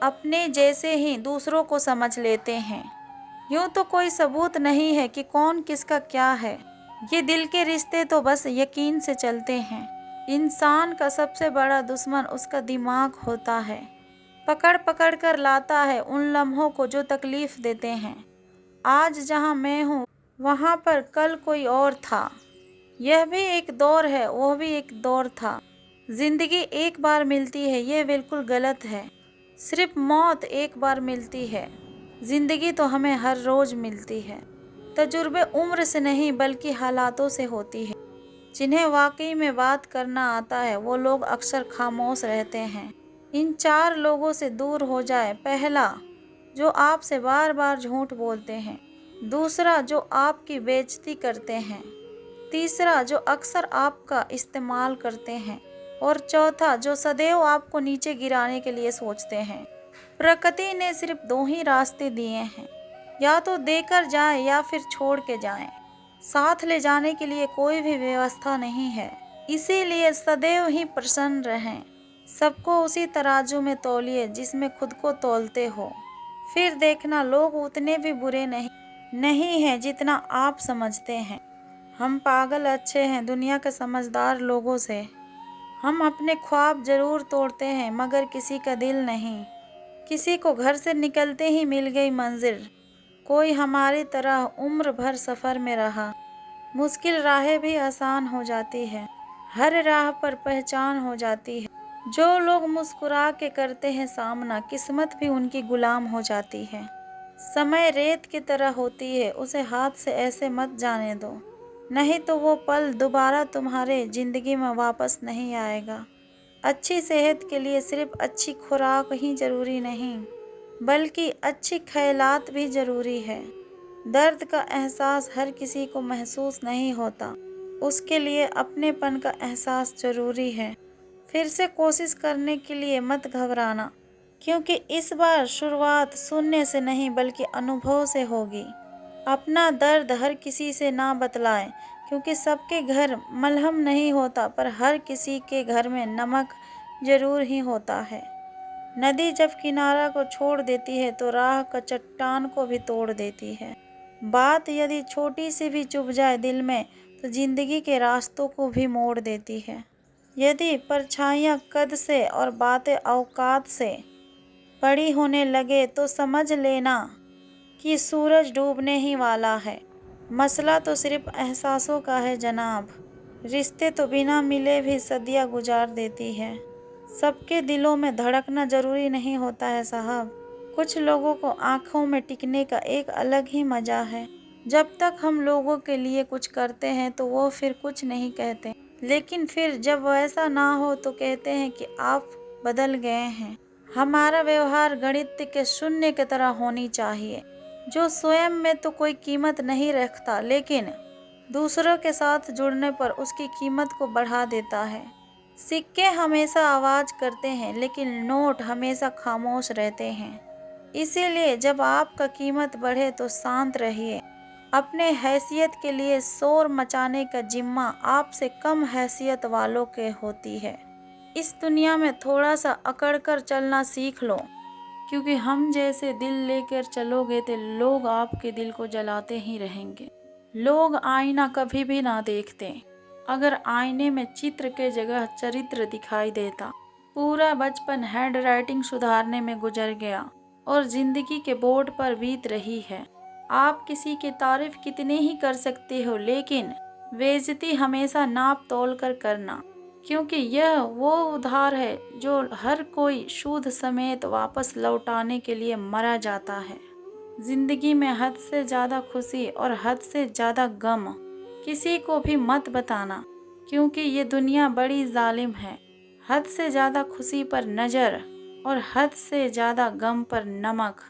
अपने जैसे ही दूसरों को समझ लेते हैं। यूँ तो कोई सबूत नहीं है कि कौन किसका क्या है। ये दिल के रिश्ते तो बस यकीन से चलते हैं। इंसान का सबसे बड़ा दुश्मन उसका दिमाग होता है। पकड़ पकड़ कर लाता है उन लम्हों को जो तकलीफ देते हैं। आज जहाँ मैं हूँ, वहाँ पर कल कोई और था। यह भी एक दौर है, वह भी एक दौर था। जिंदगी एक बार मिलती है, ये बिल्कुल गलत है। सिर्फ मौत एक बार मिलती है। जिंदगी तो हमें हर रोज मिलती है। तजुर्बे उम्र से नहीं बल्कि हालातों से होती है। जिन्हें वाकई में बात करना आता है, वो लोग अक्सर खामोश रहते हैं। इन चार लोगों से दूर हो जाए। पहला, जो आपसे बार बार झूठ बोलते हैं। दूसरा, जो आपकी बेइज्जती करते हैं। तीसरा, जो अक्सर आपका इस्तेमाल करते हैं। और चौथा, जो सदैव आपको नीचे गिराने के लिए सोचते हैं। प्रकृति ने सिर्फ दो ही रास्ते दिए हैं, या तो देकर जाएं या फिर छोड़ के जाएं। साथ ले जाने के लिए कोई भी व्यवस्था नहीं है। इसीलिए सदैव ही प्रसन्न रहें। सबको उसी तराजू में तौलिए जिसमें खुद को तौलते हो। फिर देखना, लोग उतने भी बुरे नहीं हैं जितना आप समझते हैं। हम पागल अच्छे हैं दुनिया के समझदार लोगों से। हम अपने ख्वाब जरूर तोड़ते हैं, मगर किसी का दिल नहीं। किसी को घर से निकलते ही मिल गई मंजिल। कोई हमारी तरह उम्र भर सफ़र में रहा। मुश्किल राहें भी आसान हो जाती है। हर राह पर पहचान हो जाती है। जो लोग मुस्कुरा के करते हैं सामना, किस्मत भी उनकी गुलाम हो जाती है। समय रेत की तरह होती है, उसे हाथ से ऐसे मत जाने दो, नहीं तो वो पल दोबारा तुम्हारे ज़िंदगी में वापस नहीं आएगा। अच्छी सेहत के लिए सिर्फ अच्छी खुराक ही ज़रूरी नहीं, बल्कि अच्छी ख्यालात भी ज़रूरी है। दर्द का एहसास हर किसी को महसूस नहीं होता, उसके लिए अपनेपन का एहसास ज़रूरी है। फिर से कोशिश करने के लिए मत घबराना, क्योंकि इस बार शुरुआत सुनने से नहीं बल्कि अनुभव से होगी। अपना दर्द हर किसी से ना बतलाएं, क्योंकि सबके घर मलहम नहीं होता, पर हर किसी के घर में नमक जरूर ही होता है। नदी जब किनारा को छोड़ देती है तो राह का चट्टान को भी तोड़ देती है। बात यदि छोटी सी भी चुभ जाए दिल में, तो जिंदगी के रास्तों को भी मोड़ देती है। यदि परछाइयाँ कद से और बातें औकात से बड़ी होने लगे, तो समझ लेना कि सूरज डूबने ही वाला है। मसला तो सिर्फ एहसासों का है जनाब। रिश्ते तो बिना मिले भी सदियां गुजार देती है। सबके दिलों में धड़कना ज़रूरी नहीं होता है साहब। कुछ लोगों को आँखों में टिकने का एक अलग ही मज़ा है। जब तक हम लोगों के लिए कुछ करते हैं तो वो फिर कुछ नहीं कहते, लेकिन फिर जब वैसा ना हो तो कहते हैं कि आप बदल गए हैं। हमारा व्यवहार गणित के शून्य की तरह होनी चाहिए, जो स्वयं में तो कोई कीमत नहीं रखता, लेकिन दूसरों के साथ जुड़ने पर उसकी कीमत को बढ़ा देता है। सिक्के हमेशा आवाज़ करते हैं, लेकिन नोट हमेशा खामोश रहते हैं। इसीलिए जब आपका कीमत बढ़े तो शांत रहिए। अपने हैसियत के लिए शोर मचाने का जिम्मा आपसे कम हैसियत वालों के होती है। इस दुनिया में थोड़ा सा अकड़ कर चलना सीख लो, क्योंकि हम जैसे दिल लेकर चलोगे तो लोग आपके दिल को जलाते ही रहेंगे। लोग आईना कभी भी ना देखते। अगर आईने में चित्र के जगह चरित्र दिखाई देता। पूरा बचपन हैंड राइटिंग सुधारने में गुजर गया और जिंदगी के बोर्ड पर बीत रही है। आप किसी की तारीफ कितनी ही कर सकते हो, लेकिन बेइज्जती हमेशा नाप तोल कर करना, क्योंकि यह वो उधार है जो हर कोई सूद समेत वापस लौटाने के लिए मरा जाता है। जिंदगी में हद से ज़्यादा खुशी और हद से ज़्यादा गम किसी को भी मत बताना, क्योंकि ये दुनिया बड़ी जालिम है। हद से ज़्यादा खुशी पर नज़र और हद से ज़्यादा गम पर नमक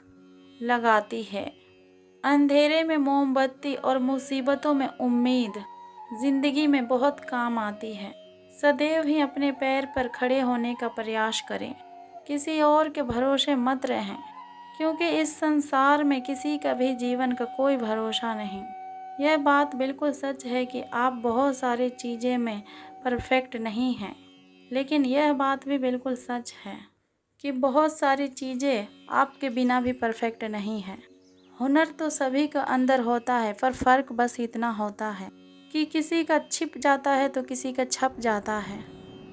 लगाती है। अंधेरे में मोमबत्ती और मुसीबतों में उम्मीद जिंदगी में बहुत काम आती है। सदैव ही अपने पैर पर खड़े होने का प्रयास करें, किसी और के भरोसे मत रहें, क्योंकि इस संसार में किसी का भी जीवन का कोई भरोसा नहीं। यह बात बिल्कुल सच है कि आप बहुत सारी चीज़ें में परफेक्ट नहीं हैं, लेकिन यह बात भी बिल्कुल सच है कि बहुत सारी चीज़ें आपके बिना भी परफेक्ट नहीं हैं। हुनर तो सभी का अंदर होता है, पर फ़र्क बस इतना होता है कि किसी का छिप जाता है तो किसी का छप जाता है।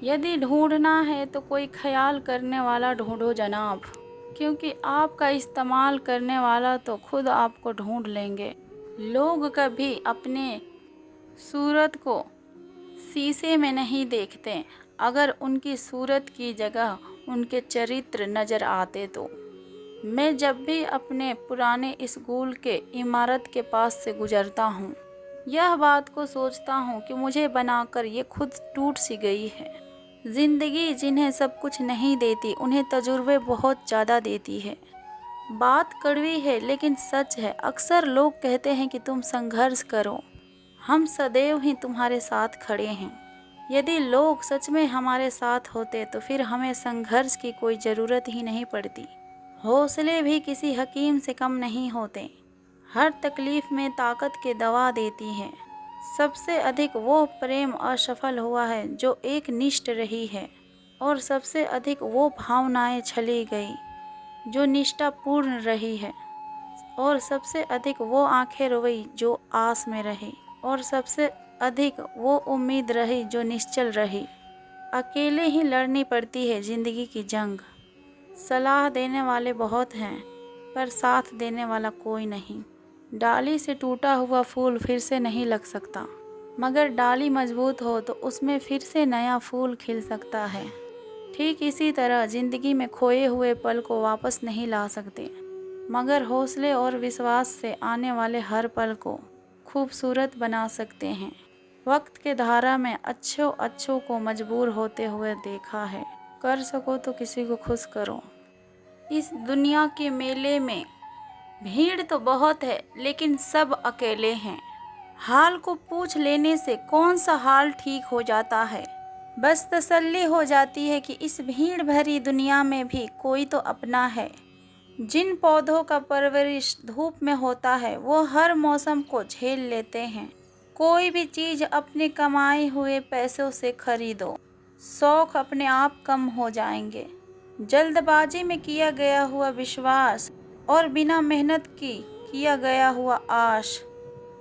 यदि ढूंढना है तो कोई ख्याल करने वाला ढूंढो जनाब, क्योंकि आपका इस्तेमाल करने वाला तो खुद आपको ढूंढ लेंगे। लोग कभी अपने सूरत को शीशे में नहीं देखते। अगर उनकी सूरत की जगह उनके चरित्र नज़र आते तो। मैं जब भी अपने पुराने स्कूल के इमारत के पास से गुजरता हूँ, यह बात को सोचता हूँ कि मुझे बनाकर ये खुद टूट सी गई है। ज़िंदगी जिन्हें सब कुछ नहीं देती, उन्हें तजुर्बे बहुत ज़्यादा देती है। बात कड़वी है लेकिन सच है। अक्सर लोग कहते हैं कि तुम संघर्ष करो, हम सदैव ही तुम्हारे साथ खड़े हैं। यदि लोग सच में हमारे साथ होते तो फिर हमें संघर्ष की कोई ज़रूरत ही नहीं पड़ती। हौसले भी किसी हकीम से कम नहीं होते। हर तकलीफ़ में ताकत की दवा देती है। सबसे अधिक वो प्रेम असफल हुआ है जो एक निष्ठ रही है, और सबसे अधिक वो भावनाएं छली गई जो निष्ठापूर्ण रही है, और सबसे अधिक वो आंखें रोई जो आस में रही, और सबसे अधिक वो उम्मीद रही जो निश्चल रही। अकेले ही लड़नी पड़ती है ज़िंदगी की जंग। सलाह देने वाले बहुत हैं, पर साथ देने वाला कोई नहीं। डाली से टूटा हुआ फूल फिर से नहीं लग सकता, मगर डाली मजबूत हो तो उसमें फिर से नया फूल खिल सकता है। ठीक इसी तरह ज़िंदगी में खोए हुए पल को वापस नहीं ला सकते, मगर हौसले और विश्वास से आने वाले हर पल को खूबसूरत बना सकते हैं। वक्त के धारा में अच्छों को मजबूर होते हुए देखा है। कर सको तो किसी को खुश करो। इस दुनिया के मेले में भीड़ तो बहुत है, लेकिन सब अकेले हैं। हाल को पूछ लेने से कौन सा हाल ठीक हो जाता है। बस तसल्ली हो जाती है कि इस भीड़ भरी दुनिया में भी कोई तो अपना है। जिन पौधों का परवरिश धूप में होता है वो हर मौसम को झेल लेते हैं। कोई भी चीज़ अपने कमाए हुए पैसों से खरीदो, शौक अपने आप कम हो जाएंगे। जल्दबाजी में किया गया हुआ विश्वास और बिना मेहनत की किया गया हुआ आश,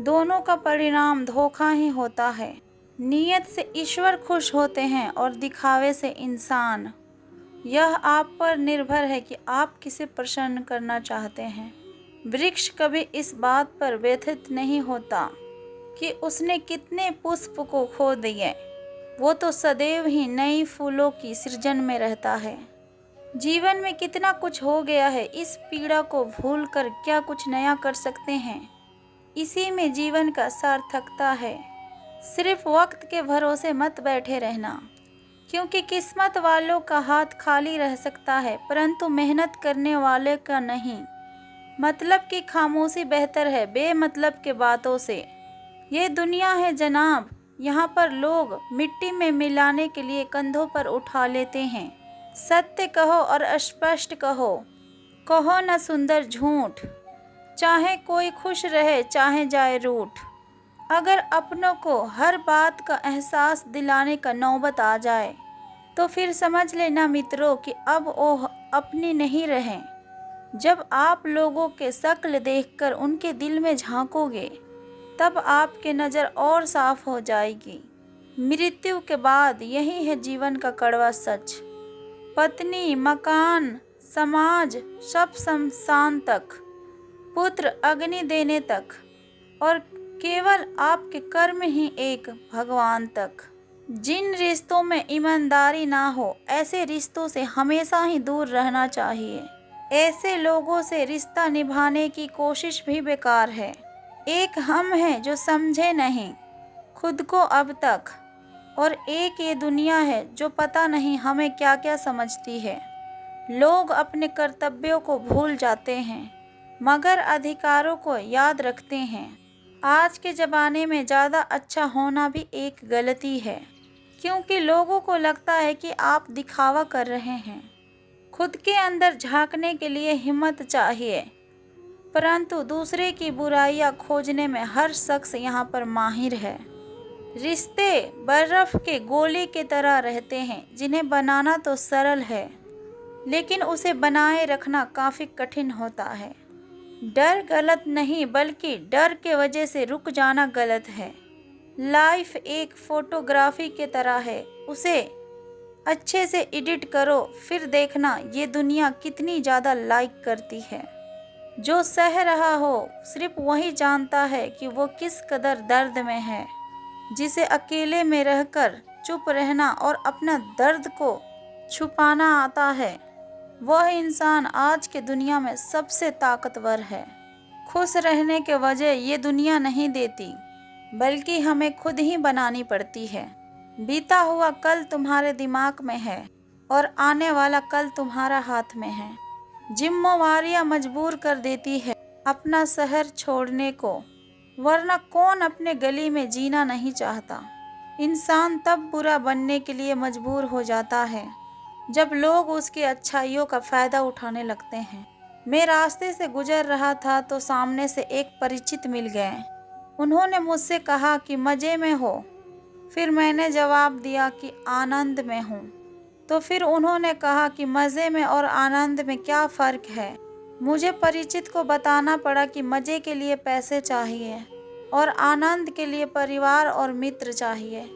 दोनों का परिणाम धोखा ही होता है। नीयत से ईश्वर खुश होते हैं और दिखावे से इंसान। यह आप पर निर्भर है कि आप किसे प्रसन्न करना चाहते हैं। वृक्ष कभी इस बात पर व्यथित नहीं होता कि उसने कितने पुष्प को खो दिए। वो तो सदैव ही नई फूलों की सृजन में रहता है। जीवन में कितना कुछ हो गया है, इस पीड़ा को भूलकर क्या कुछ नया कर सकते हैं। इसी में जीवन का सार्थकता है। सिर्फ वक्त के भरोसे मत बैठे रहना, क्योंकि किस्मत वालों का हाथ खाली रह सकता है, परंतु मेहनत करने वाले का नहीं। मतलब की खामोशी बेहतर है बेमतलब के बातों से। ये दुनिया है जनाब, यहाँ पर लोग मिट्टी में मिलाने के लिए कंधों पर उठा लेते हैं। सत्य कहो और स्पष्ट कहो, कहो न सुंदर झूठ। चाहे कोई खुश रहे चाहे जाए रूठ। अगर अपनों को हर बात का एहसास दिलाने का नौबत आ जाए, तो फिर समझ लेना मित्रों कि अब वो अपनी नहीं रहें। जब आप लोगों के शक्ल देखकर उनके दिल में झांकोगे, तब आपकी नज़र और साफ हो जाएगी। मृत्यु के बाद यही है जीवन का कड़वा सच। पत्नी, मकान, समाज सब शमशान तक, पुत्र अग्नि देने तक, और केवल आपके कर्म ही एक भगवान तक। जिन रिश्तों में ईमानदारी ना हो, ऐसे रिश्तों से हमेशा ही दूर रहना चाहिए। ऐसे लोगों से रिश्ता निभाने की कोशिश भी बेकार है। एक हम हैं जो समझे नहीं खुद को अब तक, और एक ये दुनिया है जो पता नहीं हमें क्या क्या समझती है। लोग अपने कर्तव्यों को भूल जाते हैं, मगर अधिकारों को याद रखते हैं। आज के ज़माने में ज़्यादा अच्छा होना भी एक गलती है, क्योंकि लोगों को लगता है कि आप दिखावा कर रहे हैं। खुद के अंदर झांकने के लिए हिम्मत चाहिए, परंतु दूसरे की बुराइयां खोजने में हर शख्स यहाँ पर माहिर है। रिश्ते बर्फ के गोले की तरह रहते हैं, जिन्हें बनाना तो सरल है, लेकिन उसे बनाए रखना काफ़ी कठिन होता है। डर गलत नहीं, बल्कि डर के वजह से रुक जाना गलत है। लाइफ एक फोटोग्राफी की तरह है, उसे अच्छे से एडिट करो, फिर देखना ये दुनिया कितनी ज़्यादा लाइक करती है। जो सह रहा हो सिर्फ वही जानता है कि वो किस कदर दर्द में है। जिसे अकेले में रहकर चुप रहना और अपना दर्द को छुपाना आता है, वह इंसान आज के दुनिया में सबसे ताकतवर है। खुश रहने के वजह ये दुनिया नहीं देती, बल्कि हमें खुद ही बनानी पड़ती है। बीता हुआ कल तुम्हारे दिमाग में है और आने वाला कल तुम्हारा हाथ में है। जिम्मेवारियां मजबूर कर देती है अपना शहर छोड़ने को, वरना कौन अपने गली में जीना नहीं चाहता। इंसान तब बुरा बनने के लिए मजबूर हो जाता है जब लोग उसकी अच्छाइयों का फ़ायदा उठाने लगते हैं। मैं रास्ते से गुजर रहा था तो सामने से एक परिचित मिल गए। उन्होंने मुझसे कहा कि मज़े में हो। फिर मैंने जवाब दिया कि आनंद में हूँ। तो फिर उन्होंने कहा कि मज़े में और आनंद में क्या फ़र्क है। मुझे परिचित को बताना पड़ा कि मज़े के लिए पैसे चाहिए और आनंद के लिए परिवार और मित्र चाहिए।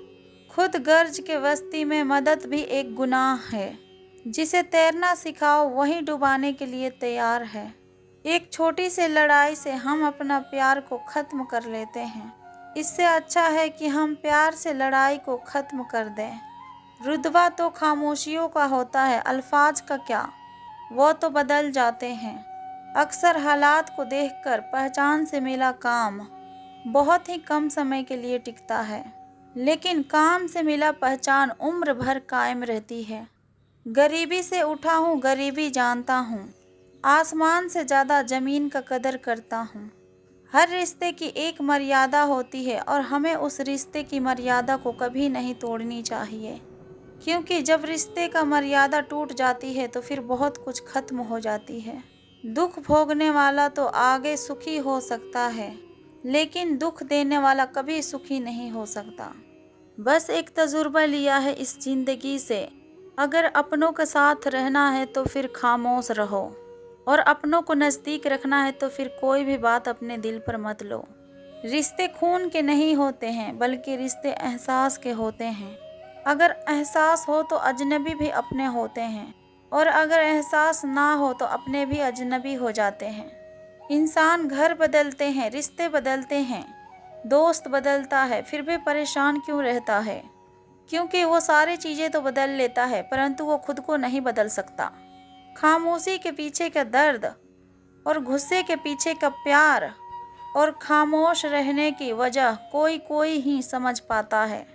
खुद गर्ज के बस्ती में मदद भी एक गुनाह है। जिसे तैरना सिखाओ वही डुबाने के लिए तैयार है। एक छोटी सी लड़ाई से हम अपना प्यार को ख़त्म कर लेते हैं। इससे अच्छा है कि हम प्यार से लड़ाई को ख़त्म कर दें। रुतबा तो खामोशियों का होता है, अल्फाज का क्या, वो तो बदल जाते हैं। अक्सर हालात को देखकर पहचान से मिला काम बहुत ही कम समय के लिए टिकता है, लेकिन काम से मिला पहचान उम्र भर कायम रहती है। गरीबी से उठा हूँ, गरीबी जानता हूँ, आसमान से ज़्यादा ज़मीन का कदर करता हूँ। हर रिश्ते की एक मर्यादा होती है और हमें उस रिश्ते की मर्यादा को कभी नहीं तोड़नी चाहिए, क्योंकि जब रिश्ते का मर्यादा टूट जाती है तो फिर बहुत कुछ खत्म हो जाती है। दुख भोगने वाला तो आगे सुखी हो सकता है, लेकिन दुख देने वाला कभी सुखी नहीं हो सकता। बस एक तजुर्बा लिया है इस ज़िंदगी से। अगर अपनों के साथ रहना है तो फिर खामोश रहो, और अपनों को नज़दीक रखना है तो फिर कोई भी बात अपने दिल पर मत लो। रिश्ते खून के नहीं होते हैं, बल्कि रिश्ते एहसास के होते हैं। अगर एहसास हो तो अजनबी भी अपने होते हैं, और अगर एहसास ना हो तो अपने भी अजनबी हो जाते हैं। इंसान घर बदलते हैं, रिश्ते बदलते हैं, दोस्त बदलता है, फिर भी परेशान क्यों रहता है? क्योंकि वो सारी चीज़ें तो बदल लेता है, परंतु वो खुद को नहीं बदल सकता। खामोशी के पीछे का दर्द और गुस्से के पीछे का प्यार और खामोश रहने की वजह कोई कोई ही समझ पाता है।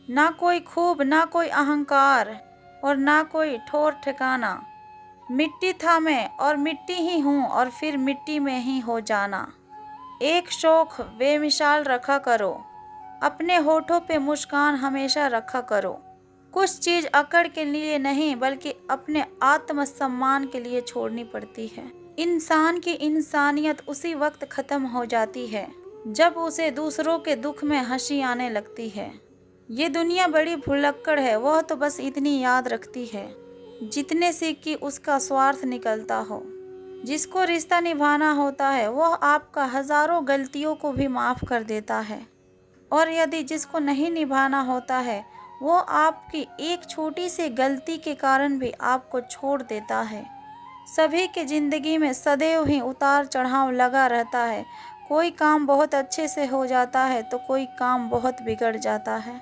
ना कोई खूब, ना कोई अहंकार और ना कोई ठोर ठिकाना। मिट्टी था मैं और मिट्टी ही हूँ और फिर मिट्टी में ही हो जाना। एक शौक बेमिसाल रखा करो, अपने होठों पे मुस्कान हमेशा रखा करो। कुछ चीज़ अकड़ के लिए नहीं बल्कि अपने आत्मसम्मान के लिए छोड़नी पड़ती है। इंसान की इंसानियत उसी वक्त खत्म हो जाती है जब उसे दूसरों के दुख में हंसी आने लगती है। ये दुनिया बड़ी भुलक्कड़ है, वह तो बस इतनी याद रखती है जितने से कि उसका स्वार्थ निकलता हो। जिसको रिश्ता निभाना होता है वह आपका हजारों गलतियों को भी माफ़ कर देता है, और यदि जिसको नहीं निभाना होता है वो आपकी एक छोटी सी गलती के कारण भी आपको छोड़ देता है। सभी की ज़िंदगी में सदैव ही उतार चढ़ाव लगा रहता है। कोई काम बहुत अच्छे से हो जाता है तो कोई काम बहुत बिगड़ जाता है।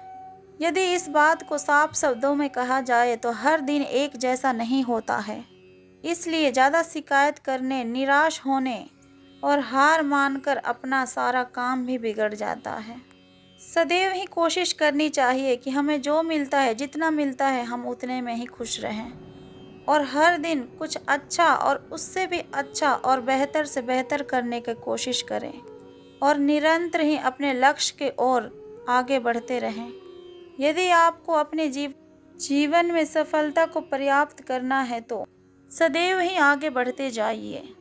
यदि इस बात को साफ शब्दों में कहा जाए तो हर दिन एक जैसा नहीं होता है। इसलिए ज़्यादा शिकायत करने, निराश होने और हार मानकर अपना सारा काम भी बिगड़ जाता है। सदैव ही कोशिश करनी चाहिए कि हमें जो मिलता है, जितना मिलता है, हम उतने में ही खुश रहें और हर दिन कुछ अच्छा और उससे भी अच्छा और बेहतर से बेहतर करने की कोशिश करें और निरंतर ही अपने लक्ष्य की ओर आगे बढ़ते रहें। यदि आपको अपने जीवन में सफलता को पर्याप्त करना है तो सदैव ही आगे बढ़ते जाइए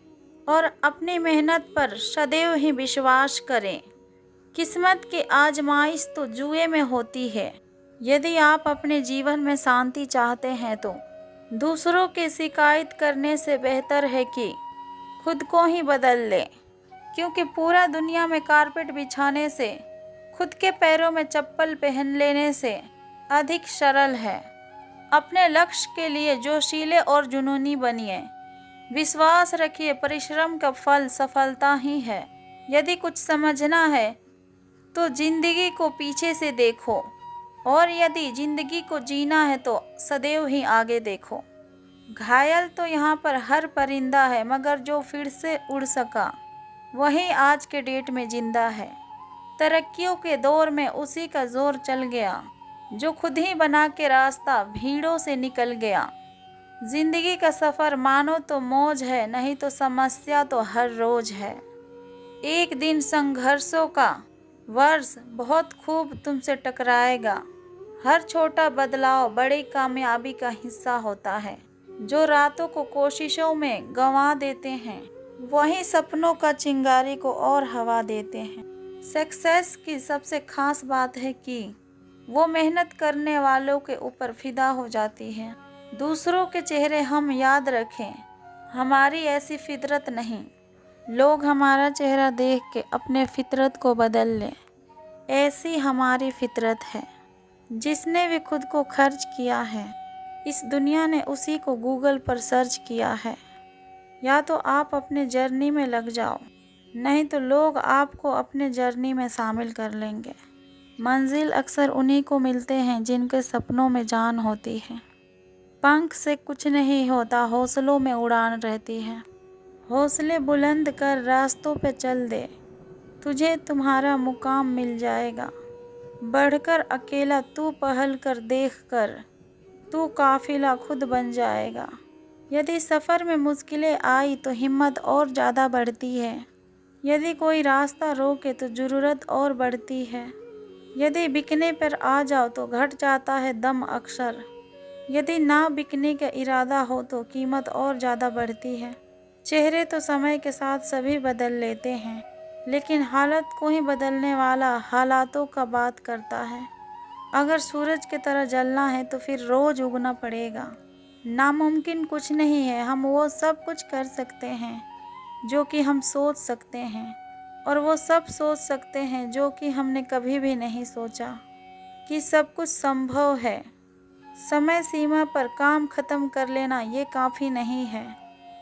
और अपनी मेहनत पर सदैव ही विश्वास करें। किस्मत की आजमाइश तो जुए में होती है। यदि आप अपने जीवन में शांति चाहते हैं तो दूसरों की शिकायत करने से बेहतर है कि खुद को ही बदल लें, क्योंकि पूरा दुनिया में कारपेट बिछाने से खुद के पैरों में चप्पल पहन लेने से अधिक सरल है। अपने लक्ष्य के लिए जोशीले और जुनूनी बनिए। विश्वास रखिए, परिश्रम का फल सफलता ही है। यदि कुछ समझना है तो जिंदगी को पीछे से देखो, और यदि जिंदगी को जीना है तो सदैव ही आगे देखो। घायल तो यहाँ पर हर परिंदा है, मगर जो फिर से उड़ सका वही आज के डेट में जिंदा है। तरक्कियों के दौर में उसी का जोर चल गया जो खुद ही बना के रास्ता भीड़ों से निकल गया। जिंदगी का सफ़र मानो तो मौज है, नहीं तो समस्या तो हर रोज है। एक दिन संघर्षों का वर्ष बहुत खूब तुमसे टकराएगा। हर छोटा बदलाव बड़ी कामयाबी का हिस्सा होता है। जो रातों को कोशिशों में गंवा देते हैं वही सपनों का चिंगारी को और हवा देते हैं। सक्सेस की सबसे खास बात है कि वो मेहनत करने वालों के ऊपर फिदा हो जाती है। दूसरों के चेहरे हम याद रखें, हमारी ऐसी फितरत नहीं। लोग हमारा चेहरा देख के अपने फितरत को बदल लें, ऐसी हमारी फितरत है। जिसने भी खुद को खर्च किया है इस दुनिया ने उसी को गूगल पर सर्च किया है। या तो आप अपने जर्नी में लग जाओ, नहीं तो लोग आपको अपने जर्नी में शामिल कर लेंगे। मंजिल अक्सर उन्हीं को मिलते हैं जिनके सपनों में जान होती है। पंख से कुछ नहीं होता, हौसलों में उड़ान रहती है। हौसले बुलंद कर रास्तों पे चल दे, तुझे तुम्हारा मुकाम मिल जाएगा। बढ़कर अकेला तू पहल कर, देख कर तू काफिला खुद बन जाएगा। यदि सफ़र में मुश्किलें आई तो हिम्मत और ज़्यादा बढ़ती है। यदि कोई रास्ता रोके तो ज़रूरत और बढ़ती है। यदि बिकने पर आ जाओ तो घट जाता है दम अक्सर। यदि ना बिकने का इरादा हो तो कीमत और ज़्यादा बढ़ती है। चेहरे तो समय के साथ सभी बदल लेते हैं, लेकिन हालत को ही बदलने वाला हालातों का बात करता है। अगर सूरज की तरह जलना है तो फिर रोज़ उगना पड़ेगा। नामुमकिन कुछ नहीं है, हम वो सब कुछ कर सकते हैं जो कि हम सोच सकते हैं, और वो सब सोच सकते हैं जो कि हमने कभी भी नहीं सोचा कि सब कुछ संभव है। समय सीमा पर काम ख़त्म कर लेना ये काफ़ी नहीं है।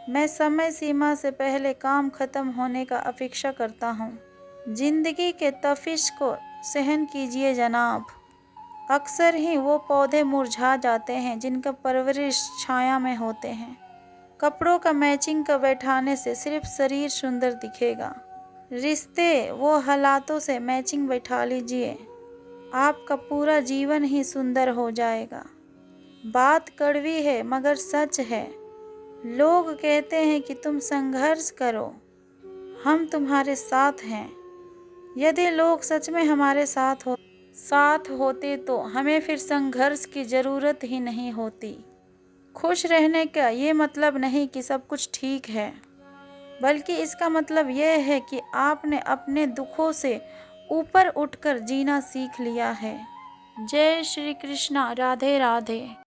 मैं समय सीमा से पहले काम ख़त्म होने का अपेक्षा करता हूँ। ज़िंदगी के तफिश को सहन कीजिए जनाब। अक्सर ही वो पौधे मुरझा जाते हैं जिनका परवरिश छाया में होते हैं। कपड़ों का मैचिंग का बैठाने से सिर्फ शरीर सुंदर दिखेगा। रिश्ते वो हालातों से मैचिंग बैठा लीजिए, आपका पूरा जीवन ही सुंदर हो जाएगा। बात कड़वी है मगर सच है। लोग कहते हैं कि तुम संघर्ष करो, हम तुम्हारे साथ हैं। यदि लोग सच में हमारे साथ होते तो हमें फिर संघर्ष की ज़रूरत ही नहीं होती। खुश रहने का ये मतलब नहीं कि सब कुछ ठीक है, बल्कि इसका मतलब यह है कि आपने अपने दुखों से ऊपर उठकर जीना सीख लिया है। जय श्री कृष्णा। राधे राधे।